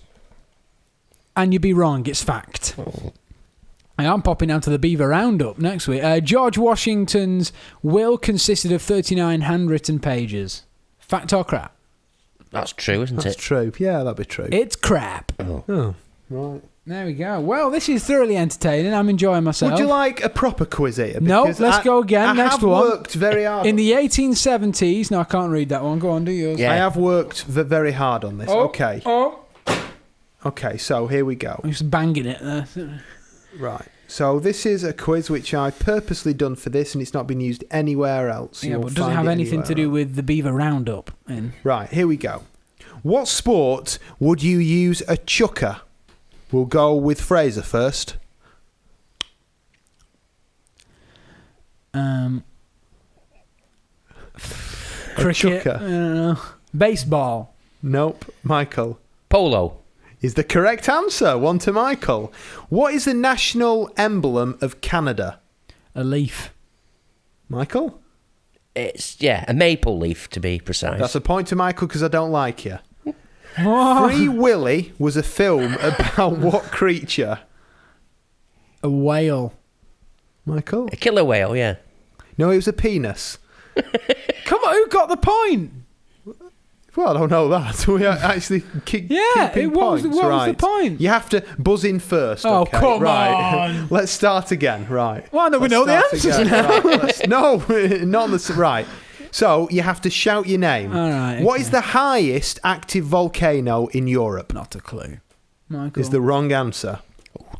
[SPEAKER 1] And you'd be wrong. It's fact. And I'm popping down to the Beaver Roundup next week. George Washington's will consisted of 39 handwritten pages. Fact or crap?
[SPEAKER 3] That's true, isn't
[SPEAKER 2] That's
[SPEAKER 3] it?
[SPEAKER 2] true. Yeah, that'd be true.
[SPEAKER 1] It's crap.
[SPEAKER 2] Oh, right.
[SPEAKER 1] There we go. Well, this is thoroughly entertaining. I'm enjoying myself.
[SPEAKER 2] Would you like a proper quiz here?
[SPEAKER 1] No,
[SPEAKER 2] Because
[SPEAKER 1] let's go again.
[SPEAKER 2] I
[SPEAKER 1] Next
[SPEAKER 2] have
[SPEAKER 1] one.
[SPEAKER 2] worked very hard.
[SPEAKER 1] In the 1870s... No, I can't read that one. Go on, do yours.
[SPEAKER 3] Yeah.
[SPEAKER 2] I have worked very hard on this. Okay.
[SPEAKER 1] Oh.
[SPEAKER 2] Okay, so here we go.
[SPEAKER 1] I'm just banging it there.
[SPEAKER 2] Right. So this is a quiz which I purposely done for this, and it's not been used anywhere else.
[SPEAKER 1] Yeah,
[SPEAKER 2] You'll
[SPEAKER 1] but it doesn't
[SPEAKER 2] find
[SPEAKER 1] have
[SPEAKER 2] it
[SPEAKER 1] anything to
[SPEAKER 2] anywhere
[SPEAKER 1] do with the Beaver Roundup. In.
[SPEAKER 2] Right, here we go. What sport would you use a chucker? We'll go with Fraser first.
[SPEAKER 1] Cricket.
[SPEAKER 2] chucker.
[SPEAKER 1] I don't know. Baseball.
[SPEAKER 2] Nope. Michael
[SPEAKER 3] Polo.
[SPEAKER 2] is the correct answer. One to Michael. What is the national emblem of Canada?
[SPEAKER 1] A leaf.
[SPEAKER 2] Michael?
[SPEAKER 3] It's, a maple leaf, to be precise.
[SPEAKER 2] That's a point to Michael because I don't like you.
[SPEAKER 1] What?
[SPEAKER 2] Free Willy was a film about what creature?
[SPEAKER 1] A whale.
[SPEAKER 2] Michael?
[SPEAKER 3] A killer whale, yeah.
[SPEAKER 2] No, it was a penis.
[SPEAKER 1] Come on, who got the point?
[SPEAKER 2] Well, I don't know that. We are actually keeping
[SPEAKER 1] what was
[SPEAKER 2] points.
[SPEAKER 1] the
[SPEAKER 2] Right.
[SPEAKER 1] point?
[SPEAKER 2] You have to buzz in first.
[SPEAKER 1] Oh,
[SPEAKER 2] okay?
[SPEAKER 1] come
[SPEAKER 2] right.
[SPEAKER 1] on.
[SPEAKER 2] Let's start again. Right.
[SPEAKER 1] Well, no, we
[SPEAKER 2] Let's
[SPEAKER 1] know the
[SPEAKER 2] start
[SPEAKER 1] answers
[SPEAKER 2] again.
[SPEAKER 1] now.
[SPEAKER 2] Right. No, not the right. So you have to shout your name.
[SPEAKER 1] All right,
[SPEAKER 2] What
[SPEAKER 1] okay.
[SPEAKER 2] is the highest active volcano in Europe?
[SPEAKER 1] Not a clue. Michael.
[SPEAKER 2] Is the wrong answer.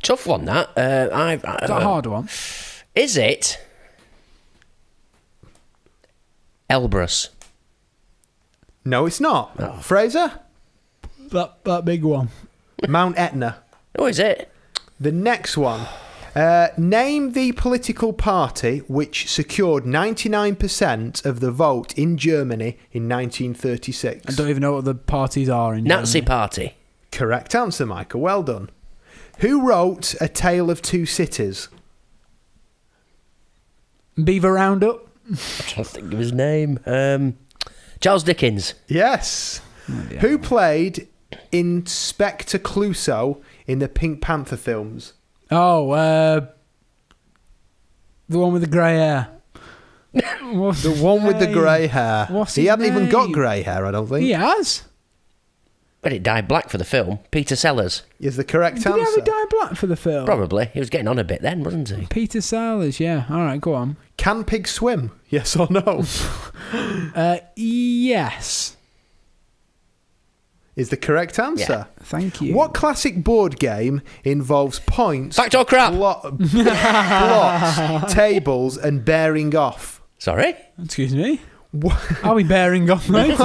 [SPEAKER 3] Tough one, that.
[SPEAKER 1] Is that a hard one?
[SPEAKER 3] Is it Elbrus?
[SPEAKER 2] No, it's not. Fraser?
[SPEAKER 1] That big one.
[SPEAKER 2] Mount Etna.
[SPEAKER 3] Oh, is it?
[SPEAKER 2] The next one. Name the political party which secured 99% of the vote in Germany in 1936.
[SPEAKER 1] I don't even know what the parties are in
[SPEAKER 3] Nazi
[SPEAKER 1] Germany.
[SPEAKER 3] Party.
[SPEAKER 2] Correct answer, Michael. Well done. Who wrote A Tale of Two Cities?
[SPEAKER 1] Beaver Roundup.
[SPEAKER 3] I'm trying to think of his name. Charles Dickens.
[SPEAKER 2] Yes.
[SPEAKER 1] Yeah.
[SPEAKER 2] Who played Inspector Clouseau in the Pink Panther films?
[SPEAKER 1] Oh, the one with the grey hair. What's
[SPEAKER 2] The
[SPEAKER 1] his
[SPEAKER 2] one with the
[SPEAKER 1] name?
[SPEAKER 2] grey hair.
[SPEAKER 1] What's
[SPEAKER 2] He
[SPEAKER 1] his
[SPEAKER 2] hadn't even got
[SPEAKER 1] name?
[SPEAKER 2] grey hair, I don't think.
[SPEAKER 1] He has.
[SPEAKER 3] But it dyed black for the film. Peter Sellers.
[SPEAKER 2] Is the correct
[SPEAKER 1] Did he
[SPEAKER 2] answer.
[SPEAKER 1] ever dye black for the film?
[SPEAKER 3] Probably. He was getting on a bit then, wasn't he?
[SPEAKER 1] Peter Sellers, yeah. All right, go on.
[SPEAKER 2] Can pigs swim? Yes or no?
[SPEAKER 1] Yes.
[SPEAKER 2] Is the correct answer.
[SPEAKER 1] Thank you.
[SPEAKER 2] What classic board game involves points,
[SPEAKER 3] Fact or crap?
[SPEAKER 2] plots, tables, and bearing off?
[SPEAKER 3] Sorry?
[SPEAKER 1] Excuse me?
[SPEAKER 2] What,
[SPEAKER 1] Are we bearing off, mate?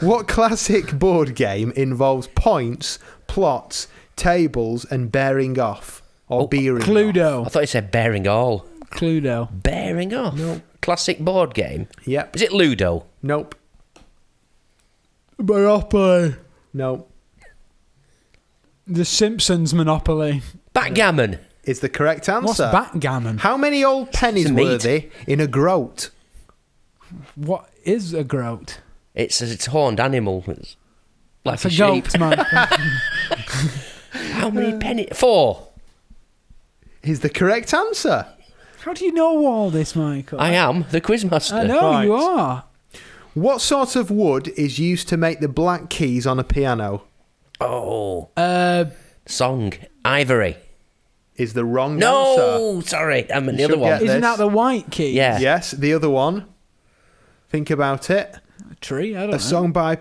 [SPEAKER 2] what classic board game involves points, plots, tables, and bearing off? Or bearing off?
[SPEAKER 3] I
[SPEAKER 1] Cluedo.
[SPEAKER 3] thought you said bearing all.
[SPEAKER 1] Cluedo.
[SPEAKER 3] Bearing off? No. Classic board game.
[SPEAKER 2] Yep.
[SPEAKER 3] Is it Ludo?
[SPEAKER 2] Nope.
[SPEAKER 1] Monopoly.
[SPEAKER 2] Nope.
[SPEAKER 1] The Simpsons Monopoly.
[SPEAKER 3] Backgammon.
[SPEAKER 2] Is the correct answer.
[SPEAKER 1] What's backgammon?
[SPEAKER 2] How many old pennies
[SPEAKER 3] It's
[SPEAKER 2] were
[SPEAKER 3] meat.
[SPEAKER 2] there in a groat?
[SPEAKER 1] What is a groat?
[SPEAKER 3] It's a horned animal. It's like
[SPEAKER 1] It's a
[SPEAKER 3] sheep.
[SPEAKER 1] goat, man.
[SPEAKER 3] How many pennies? 4.
[SPEAKER 2] Is the correct answer.
[SPEAKER 1] How do you know all this, Michael?
[SPEAKER 3] I am the quizmaster.
[SPEAKER 1] I know
[SPEAKER 2] Right.
[SPEAKER 1] you are.
[SPEAKER 2] What sort of wood is used to make the black keys on a piano?
[SPEAKER 3] Oh.
[SPEAKER 1] Song.
[SPEAKER 3] Ivory.
[SPEAKER 2] Is the wrong answer.
[SPEAKER 3] No, sorry. I mean the
[SPEAKER 2] You
[SPEAKER 3] other
[SPEAKER 2] should
[SPEAKER 3] one.
[SPEAKER 2] get-
[SPEAKER 1] Isn't
[SPEAKER 2] this.
[SPEAKER 1] that the white key?
[SPEAKER 3] Yeah.
[SPEAKER 2] Yes, the other one. Think about it.
[SPEAKER 1] A tree? I don't know.
[SPEAKER 2] A song by,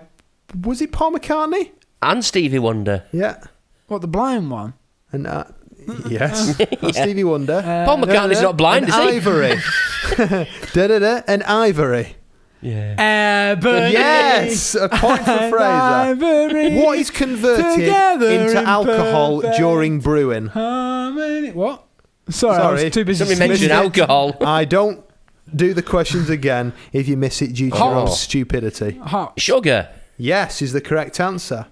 [SPEAKER 2] was it Paul McCartney?
[SPEAKER 3] And Stevie Wonder.
[SPEAKER 2] Yeah.
[SPEAKER 1] What, the blind one?
[SPEAKER 2] And yes, Stevie Wonder.
[SPEAKER 3] Paul McCartney's not blind,
[SPEAKER 2] and
[SPEAKER 3] is he?
[SPEAKER 2] Ivory. Da-da-da, and Ivory.
[SPEAKER 3] Yeah.
[SPEAKER 1] Ebony.
[SPEAKER 2] Yes, a point for
[SPEAKER 1] and
[SPEAKER 2] Fraser.
[SPEAKER 1] Ivory.
[SPEAKER 2] What is converted
[SPEAKER 1] Together
[SPEAKER 2] into
[SPEAKER 1] in
[SPEAKER 2] alcohol
[SPEAKER 1] perfect
[SPEAKER 2] during brewing?
[SPEAKER 1] harmony. What? Sorry, I
[SPEAKER 2] Sorry.
[SPEAKER 1] was too busy.
[SPEAKER 3] Somebody mentioned
[SPEAKER 1] sniffing.
[SPEAKER 3] alcohol.
[SPEAKER 2] I don't do the questions again if you miss it due to your own
[SPEAKER 3] Oh.
[SPEAKER 2] stupidity.
[SPEAKER 1] Hot.
[SPEAKER 3] Sugar.
[SPEAKER 2] Yes is the correct answer.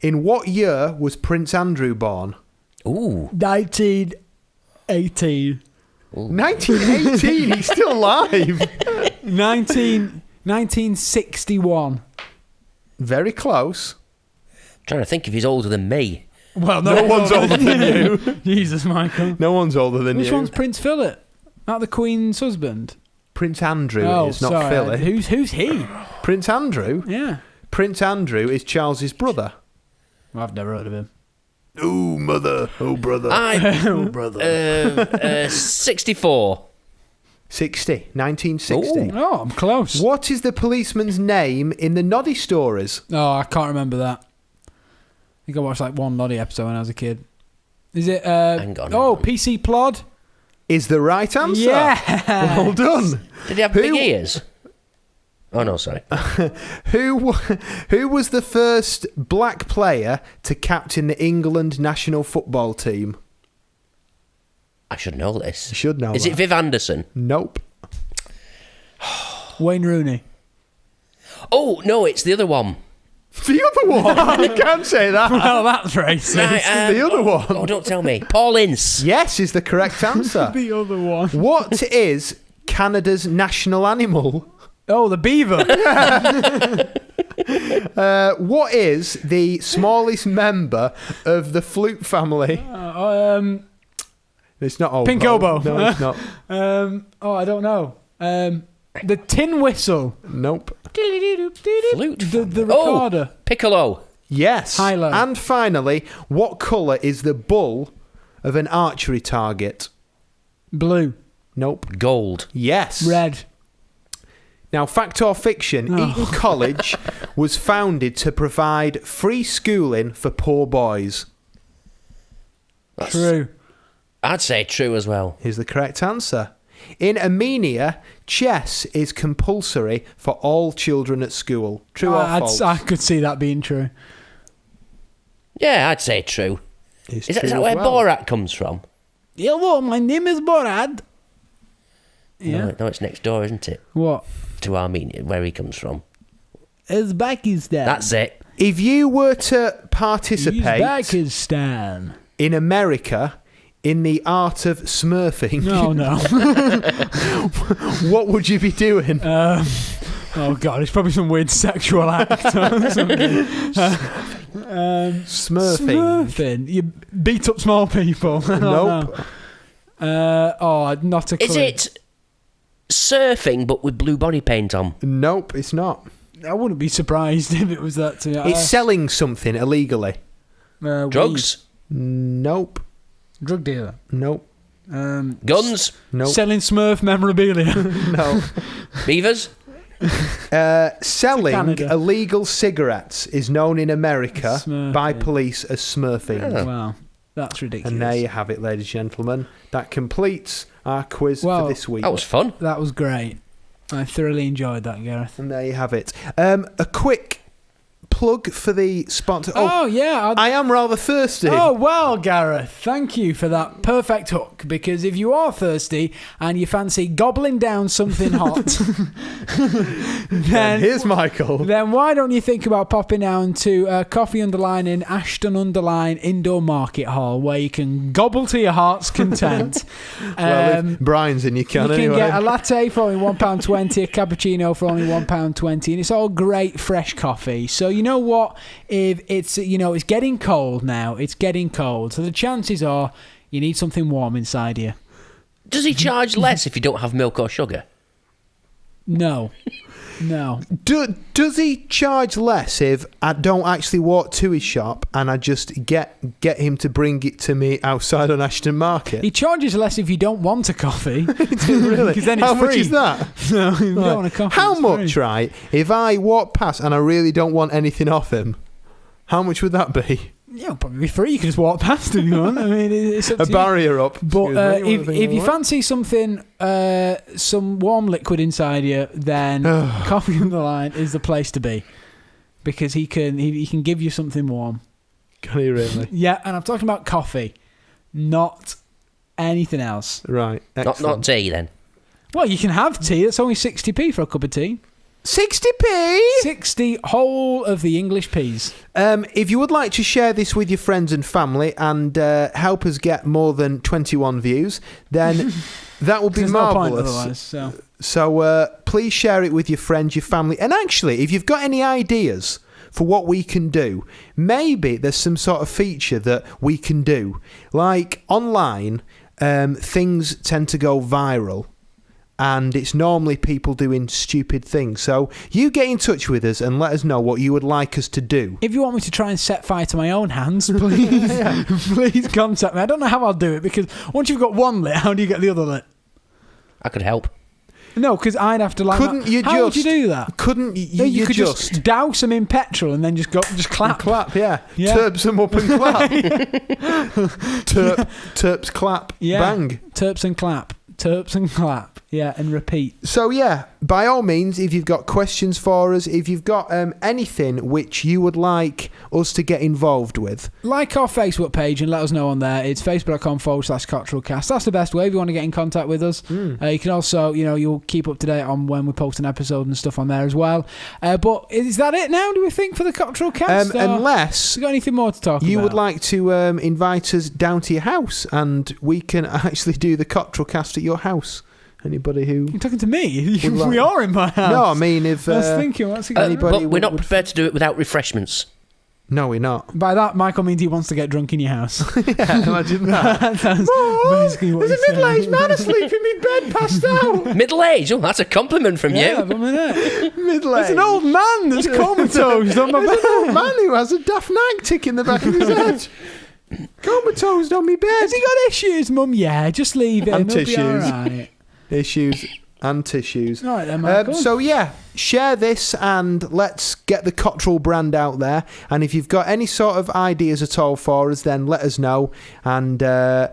[SPEAKER 2] In what year was Prince Andrew born?
[SPEAKER 3] Ooh.
[SPEAKER 1] 1918.
[SPEAKER 2] 1918. He's still alive.
[SPEAKER 1] 1961.
[SPEAKER 2] Very close.
[SPEAKER 3] Trying to think if he's older than me.
[SPEAKER 1] Well,
[SPEAKER 2] No one's older than you.
[SPEAKER 1] Jesus, Michael.
[SPEAKER 2] No one's older than
[SPEAKER 1] Which
[SPEAKER 2] you.
[SPEAKER 1] one's Prince Philip? Not the Queen's husband.
[SPEAKER 2] Prince Andrew
[SPEAKER 1] Oh,
[SPEAKER 2] is not
[SPEAKER 1] sorry.
[SPEAKER 2] Philip.
[SPEAKER 1] Who's he?
[SPEAKER 2] Prince Andrew?
[SPEAKER 1] Yeah.
[SPEAKER 2] Prince Andrew is Charles's brother.
[SPEAKER 1] Well, I've never heard of him.
[SPEAKER 2] Oh, mother. Oh, brother.
[SPEAKER 1] Oh, brother.
[SPEAKER 3] 64.
[SPEAKER 2] 1960.
[SPEAKER 1] Oh, I'm close.
[SPEAKER 2] What is the policeman's name in the Noddy stories?
[SPEAKER 1] Oh, I can't remember that. I think I watched like one Noddy episode when I was a kid. Is it?
[SPEAKER 3] Hang on.
[SPEAKER 1] Oh, PC Plod.
[SPEAKER 2] Is the right answer.
[SPEAKER 1] Yeah.
[SPEAKER 2] Well done.
[SPEAKER 3] Did he have big ears? Oh, no, sorry.
[SPEAKER 2] Who was the first black player to captain the England national football team?
[SPEAKER 3] I should know this.
[SPEAKER 2] You should know
[SPEAKER 3] Is
[SPEAKER 2] that.
[SPEAKER 3] it Viv Anderson?
[SPEAKER 2] Nope.
[SPEAKER 1] Wayne Rooney.
[SPEAKER 3] Oh, no, it's the other one.
[SPEAKER 2] The other one. You can't say that.
[SPEAKER 1] Well, that's racist.
[SPEAKER 3] Right,
[SPEAKER 2] the other one.
[SPEAKER 3] Oh, don't tell me. Paul Ince.
[SPEAKER 2] Yes is the correct answer.
[SPEAKER 1] The other one.
[SPEAKER 2] What is Canada's national animal?
[SPEAKER 1] Oh, the beaver.
[SPEAKER 2] What is the smallest member of the flute family? It's not oboe.
[SPEAKER 1] Pink oboe.
[SPEAKER 2] No, it's not.
[SPEAKER 1] I don't know. The tin whistle.
[SPEAKER 2] Nope.
[SPEAKER 3] Flute.
[SPEAKER 1] The
[SPEAKER 3] Oh,
[SPEAKER 1] recorder.
[SPEAKER 3] Piccolo.
[SPEAKER 2] Yes.
[SPEAKER 1] Hilo.
[SPEAKER 2] And finally, what colour is the bull of an archery target?
[SPEAKER 1] Blue.
[SPEAKER 2] Nope.
[SPEAKER 3] Gold.
[SPEAKER 2] Yes.
[SPEAKER 1] Red.
[SPEAKER 2] Now, fact or fiction, Eton College was founded to provide free schooling for poor boys.
[SPEAKER 1] True.
[SPEAKER 3] I'd say true as well.
[SPEAKER 2] Here's the correct answer. In Armenia, chess is compulsory for all children at school. True or false?
[SPEAKER 1] I could see that being true.
[SPEAKER 3] Yeah, I'd say true.
[SPEAKER 2] It's
[SPEAKER 3] Is that
[SPEAKER 2] true
[SPEAKER 3] where
[SPEAKER 2] as well.
[SPEAKER 3] Borat comes from?
[SPEAKER 1] Hello, my name is Borat. Yeah.
[SPEAKER 3] No, it's next door, isn't it?
[SPEAKER 1] What?
[SPEAKER 3] To Armenia, where he comes from.
[SPEAKER 1] Uzbekistan.
[SPEAKER 3] That's it.
[SPEAKER 2] If you were to participate
[SPEAKER 1] Uzbekistan.
[SPEAKER 2] in America in the art of smurfing,
[SPEAKER 1] No.
[SPEAKER 2] what would you be doing?
[SPEAKER 1] Oh God, it's probably some weird sexual act or something. Smurfing. You beat up small people.
[SPEAKER 2] Nope.
[SPEAKER 1] Not a clue.
[SPEAKER 3] Is it surfing but with blue body paint on?
[SPEAKER 2] Nope, it's not.
[SPEAKER 1] I wouldn't be surprised if it was that. To me.
[SPEAKER 2] It's selling something illegally.
[SPEAKER 3] Drugs?
[SPEAKER 2] Nope.
[SPEAKER 1] weed. Drug dealer.
[SPEAKER 2] Nope.
[SPEAKER 3] Guns?
[SPEAKER 2] Nope.
[SPEAKER 1] Selling Smurf memorabilia.
[SPEAKER 2] No.
[SPEAKER 3] Beavers?
[SPEAKER 2] Selling
[SPEAKER 1] Canada.
[SPEAKER 2] illegal cigarettes is known in America
[SPEAKER 1] Smurfing.
[SPEAKER 2] by police as smurfing.
[SPEAKER 3] Yeah.
[SPEAKER 1] Wow, that's ridiculous.
[SPEAKER 2] And there you have it, ladies and gentlemen. That completes our quiz
[SPEAKER 1] Well,
[SPEAKER 2] for this week.
[SPEAKER 3] That was fun.
[SPEAKER 1] That was great. I thoroughly enjoyed that, Gareth.
[SPEAKER 2] And there you have it. A quick plug for the sponsor.
[SPEAKER 1] Oh yeah.
[SPEAKER 2] I am rather thirsty.
[SPEAKER 1] Oh, well, Gareth, thank you for that perfect hook, because if you are thirsty and you fancy gobbling down something hot, then
[SPEAKER 2] Here's Michael.
[SPEAKER 1] Then why don't you think about popping down to Coffee Underline in Ashton Underline Indoor Market Hall, where you can gobble to your heart's content.
[SPEAKER 2] Well, if Brian's in, you can
[SPEAKER 1] You can
[SPEAKER 2] anyway.
[SPEAKER 1] get a latte for only £1.20, a cappuccino for only £1.20, and it's all great fresh coffee. So you know what? If it's it's getting cold now. It's getting cold, so the chances are you need something warm inside you.
[SPEAKER 3] Does he charge less if you don't have milk or sugar?
[SPEAKER 1] No.
[SPEAKER 2] Does he charge less if I don't actually walk to his shop and I just get him to bring it to me outside on Ashton Market?
[SPEAKER 1] He charges less if you don't want a coffee.
[SPEAKER 2] Really?
[SPEAKER 1] 'Cause then it's
[SPEAKER 2] How much
[SPEAKER 1] free.
[SPEAKER 2] is that?
[SPEAKER 1] No, if you don't want a coffee.
[SPEAKER 2] How
[SPEAKER 1] it's
[SPEAKER 2] much,
[SPEAKER 1] free.
[SPEAKER 2] right? If I walk past and I really don't want anything off him, how much would that be?
[SPEAKER 1] Yeah, it'll probably be free. You can just walk past if you want. I mean, it's up
[SPEAKER 2] A
[SPEAKER 1] to you.
[SPEAKER 2] barrier up.
[SPEAKER 1] But
[SPEAKER 2] Excuse me,
[SPEAKER 1] if you fancy something, some warm liquid inside you, then Coffee on the Line is the place to be, because he can give you something warm.
[SPEAKER 2] Can he really?
[SPEAKER 1] Yeah, and I'm talking about coffee, not anything else.
[SPEAKER 2] Right.
[SPEAKER 3] Not
[SPEAKER 2] Excellent.
[SPEAKER 3] tea then.
[SPEAKER 1] Well, you can have tea. That's only 60p for a cup of tea.
[SPEAKER 2] 60p?
[SPEAKER 1] 60 whole of the English peas.
[SPEAKER 2] If you would like to share this with your friends and family and help us get more than 21 views, then that would be
[SPEAKER 1] There's no point
[SPEAKER 2] marvellous.
[SPEAKER 1] otherwise.
[SPEAKER 2] So please share it with your friends, your family. And actually, if you've got any ideas for what we can do, maybe there's some sort of feature that we can do. Like online, things tend to go viral. And it's normally people doing stupid things. So you get in touch with us and let us know what you would like us to do.
[SPEAKER 1] If you want me to try and set fire to my own hands, please, please contact me. I don't know how I'll do it, because once you've got one lit, how do you get the other lit?
[SPEAKER 3] I could help.
[SPEAKER 1] No, because I'd have to like.
[SPEAKER 2] Couldn't you
[SPEAKER 1] how would you
[SPEAKER 2] just-
[SPEAKER 1] do that?
[SPEAKER 2] Couldn't
[SPEAKER 1] Yeah,
[SPEAKER 2] you
[SPEAKER 1] could just douse them in petrol and then just clap.
[SPEAKER 2] clap, yeah.
[SPEAKER 1] Yeah.
[SPEAKER 2] Terps them up and clap. Terps clap,
[SPEAKER 1] Yeah.
[SPEAKER 2] bang.
[SPEAKER 1] Terps and clap. Yeah, and repeat.
[SPEAKER 2] So yeah, by all means, if you've got questions for us, if you've got anything which you would like us to get involved with,
[SPEAKER 1] Like our Facebook page and let us know on there. It's facebook.com/CottrellCast. That's the best way if you want to get in contact with us. You can also, you'll keep up to date on when we post an episode and stuff on there as well. But is that it now, do we think, for the Cottrell Cast?
[SPEAKER 2] unless
[SPEAKER 1] Have you got anything more to talk about?
[SPEAKER 2] you would like to invite us down to your house and we can actually do the Cottrell Cast at your house. Anybody who...
[SPEAKER 1] You're talking to me?
[SPEAKER 2] Would like-
[SPEAKER 1] We are in my house.
[SPEAKER 2] No, I mean if...
[SPEAKER 1] I was thinking, what's he
[SPEAKER 2] anybody
[SPEAKER 3] But we're
[SPEAKER 2] would-
[SPEAKER 3] not
[SPEAKER 2] would-
[SPEAKER 3] prepared to do it without refreshments.
[SPEAKER 2] No, we're not.
[SPEAKER 1] By that, Michael means he wants to get drunk in your house.
[SPEAKER 2] Yeah, imagine that.
[SPEAKER 1] That sounds basically what
[SPEAKER 2] There's
[SPEAKER 1] he's
[SPEAKER 2] a middle-aged
[SPEAKER 1] saying.
[SPEAKER 2] man asleep in my bed, passed out.
[SPEAKER 3] Middle age? Oh, that's a compliment from
[SPEAKER 1] Yeah,
[SPEAKER 3] you.
[SPEAKER 1] but I'm in it.
[SPEAKER 2] Middle-aged.
[SPEAKER 1] It's an old man that's comatose on my
[SPEAKER 2] There's an old
[SPEAKER 1] bed.
[SPEAKER 2] man who has a daft nag tick in the back of his head. Comatose on me bed.
[SPEAKER 1] Has he got issues, Mum? Yeah, just leave him.
[SPEAKER 2] And
[SPEAKER 1] He'll be
[SPEAKER 2] tissues.
[SPEAKER 1] all right.
[SPEAKER 2] Issues and tissues.
[SPEAKER 1] All right then, Michael.
[SPEAKER 2] So yeah, share this and let's get the Cottrell brand out there. And if you've got any sort of ideas at all for us, then let us know. And
[SPEAKER 1] Yeah,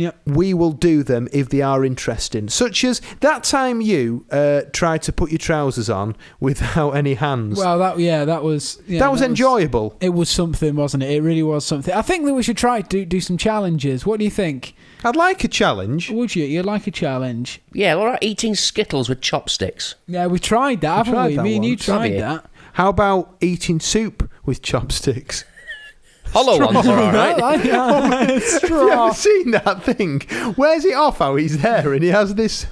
[SPEAKER 1] Yep.
[SPEAKER 2] we will do them if they are interesting. Such as that time you tried to put your trousers on without any hands.
[SPEAKER 1] Well, that was
[SPEAKER 2] enjoyable.
[SPEAKER 1] It was something, wasn't it? It really was something. I think that we should try to do some challenges. What do you think?
[SPEAKER 2] I'd like a challenge.
[SPEAKER 1] Would you? You'd like a challenge?
[SPEAKER 3] Yeah, all right, eating Skittles with chopsticks.
[SPEAKER 1] Yeah, we tried that, haven't we? Me and you tried that.
[SPEAKER 2] How about eating soup with chopsticks?
[SPEAKER 3] Hollow ones are all right.
[SPEAKER 2] Have you ever seen that thing? Where's it off how he's there and he has this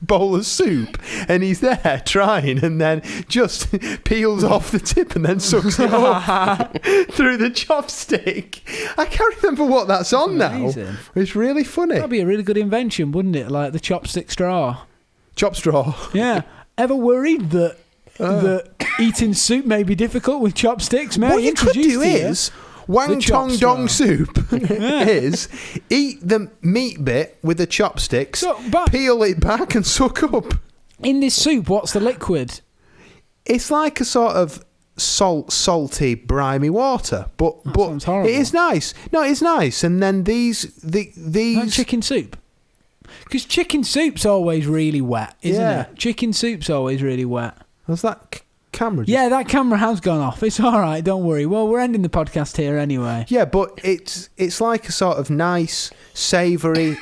[SPEAKER 2] bowl of soup and he's there trying and then just peels off the tip and then sucks it up through the chopstick. I can't remember what that's on
[SPEAKER 1] Amazing.
[SPEAKER 2] now. It's really funny.
[SPEAKER 1] That'd be a really good invention, wouldn't it? Like the chopstick straw.
[SPEAKER 2] Chop straw.
[SPEAKER 1] Yeah. Ever worried that eating soup may be difficult with chopsticks? May
[SPEAKER 2] What
[SPEAKER 1] I
[SPEAKER 2] you could
[SPEAKER 1] introduce
[SPEAKER 2] do
[SPEAKER 1] to you
[SPEAKER 2] is Wang
[SPEAKER 1] the chop
[SPEAKER 2] Tong Dong
[SPEAKER 1] straw?
[SPEAKER 2] soup is eat the meat bit with the chopsticks,
[SPEAKER 1] So, but
[SPEAKER 2] peel it back and suck up.
[SPEAKER 1] in this soup, what's the liquid?
[SPEAKER 2] It's like a sort of salty, briny water, but
[SPEAKER 1] sounds horrible.
[SPEAKER 2] it is nice. No, it's nice. And then these
[SPEAKER 1] Like chicken soup. Because chicken soup's always really wet, isn't
[SPEAKER 2] Yeah.
[SPEAKER 1] it? Chicken soup's always really wet.
[SPEAKER 2] was that camera?
[SPEAKER 1] Yeah, that camera has gone off. It's all right, don't worry. Well, we're ending the podcast here anyway.
[SPEAKER 2] Yeah, but it's like a sort of nice, savoury,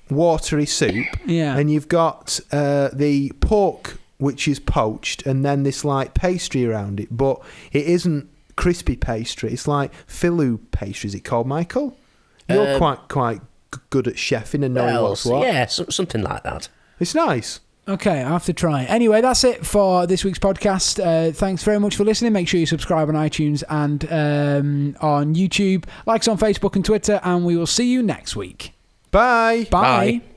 [SPEAKER 2] watery soup.
[SPEAKER 1] Yeah.
[SPEAKER 2] And you've got the pork, which is poached, and then this like pastry around it. But it isn't crispy pastry. It's like filu pastry. Is it called, Michael? You're quite good at chefing and knowing what's what.
[SPEAKER 3] Yeah, something like that.
[SPEAKER 2] It's nice.
[SPEAKER 1] Okay, I have to try. Anyway, that's it for this week's podcast. Thanks very much for listening. Make sure you subscribe on iTunes and on YouTube. Like us on Facebook and Twitter, and we will see you next week.
[SPEAKER 2] Bye.
[SPEAKER 1] Bye.
[SPEAKER 3] Bye.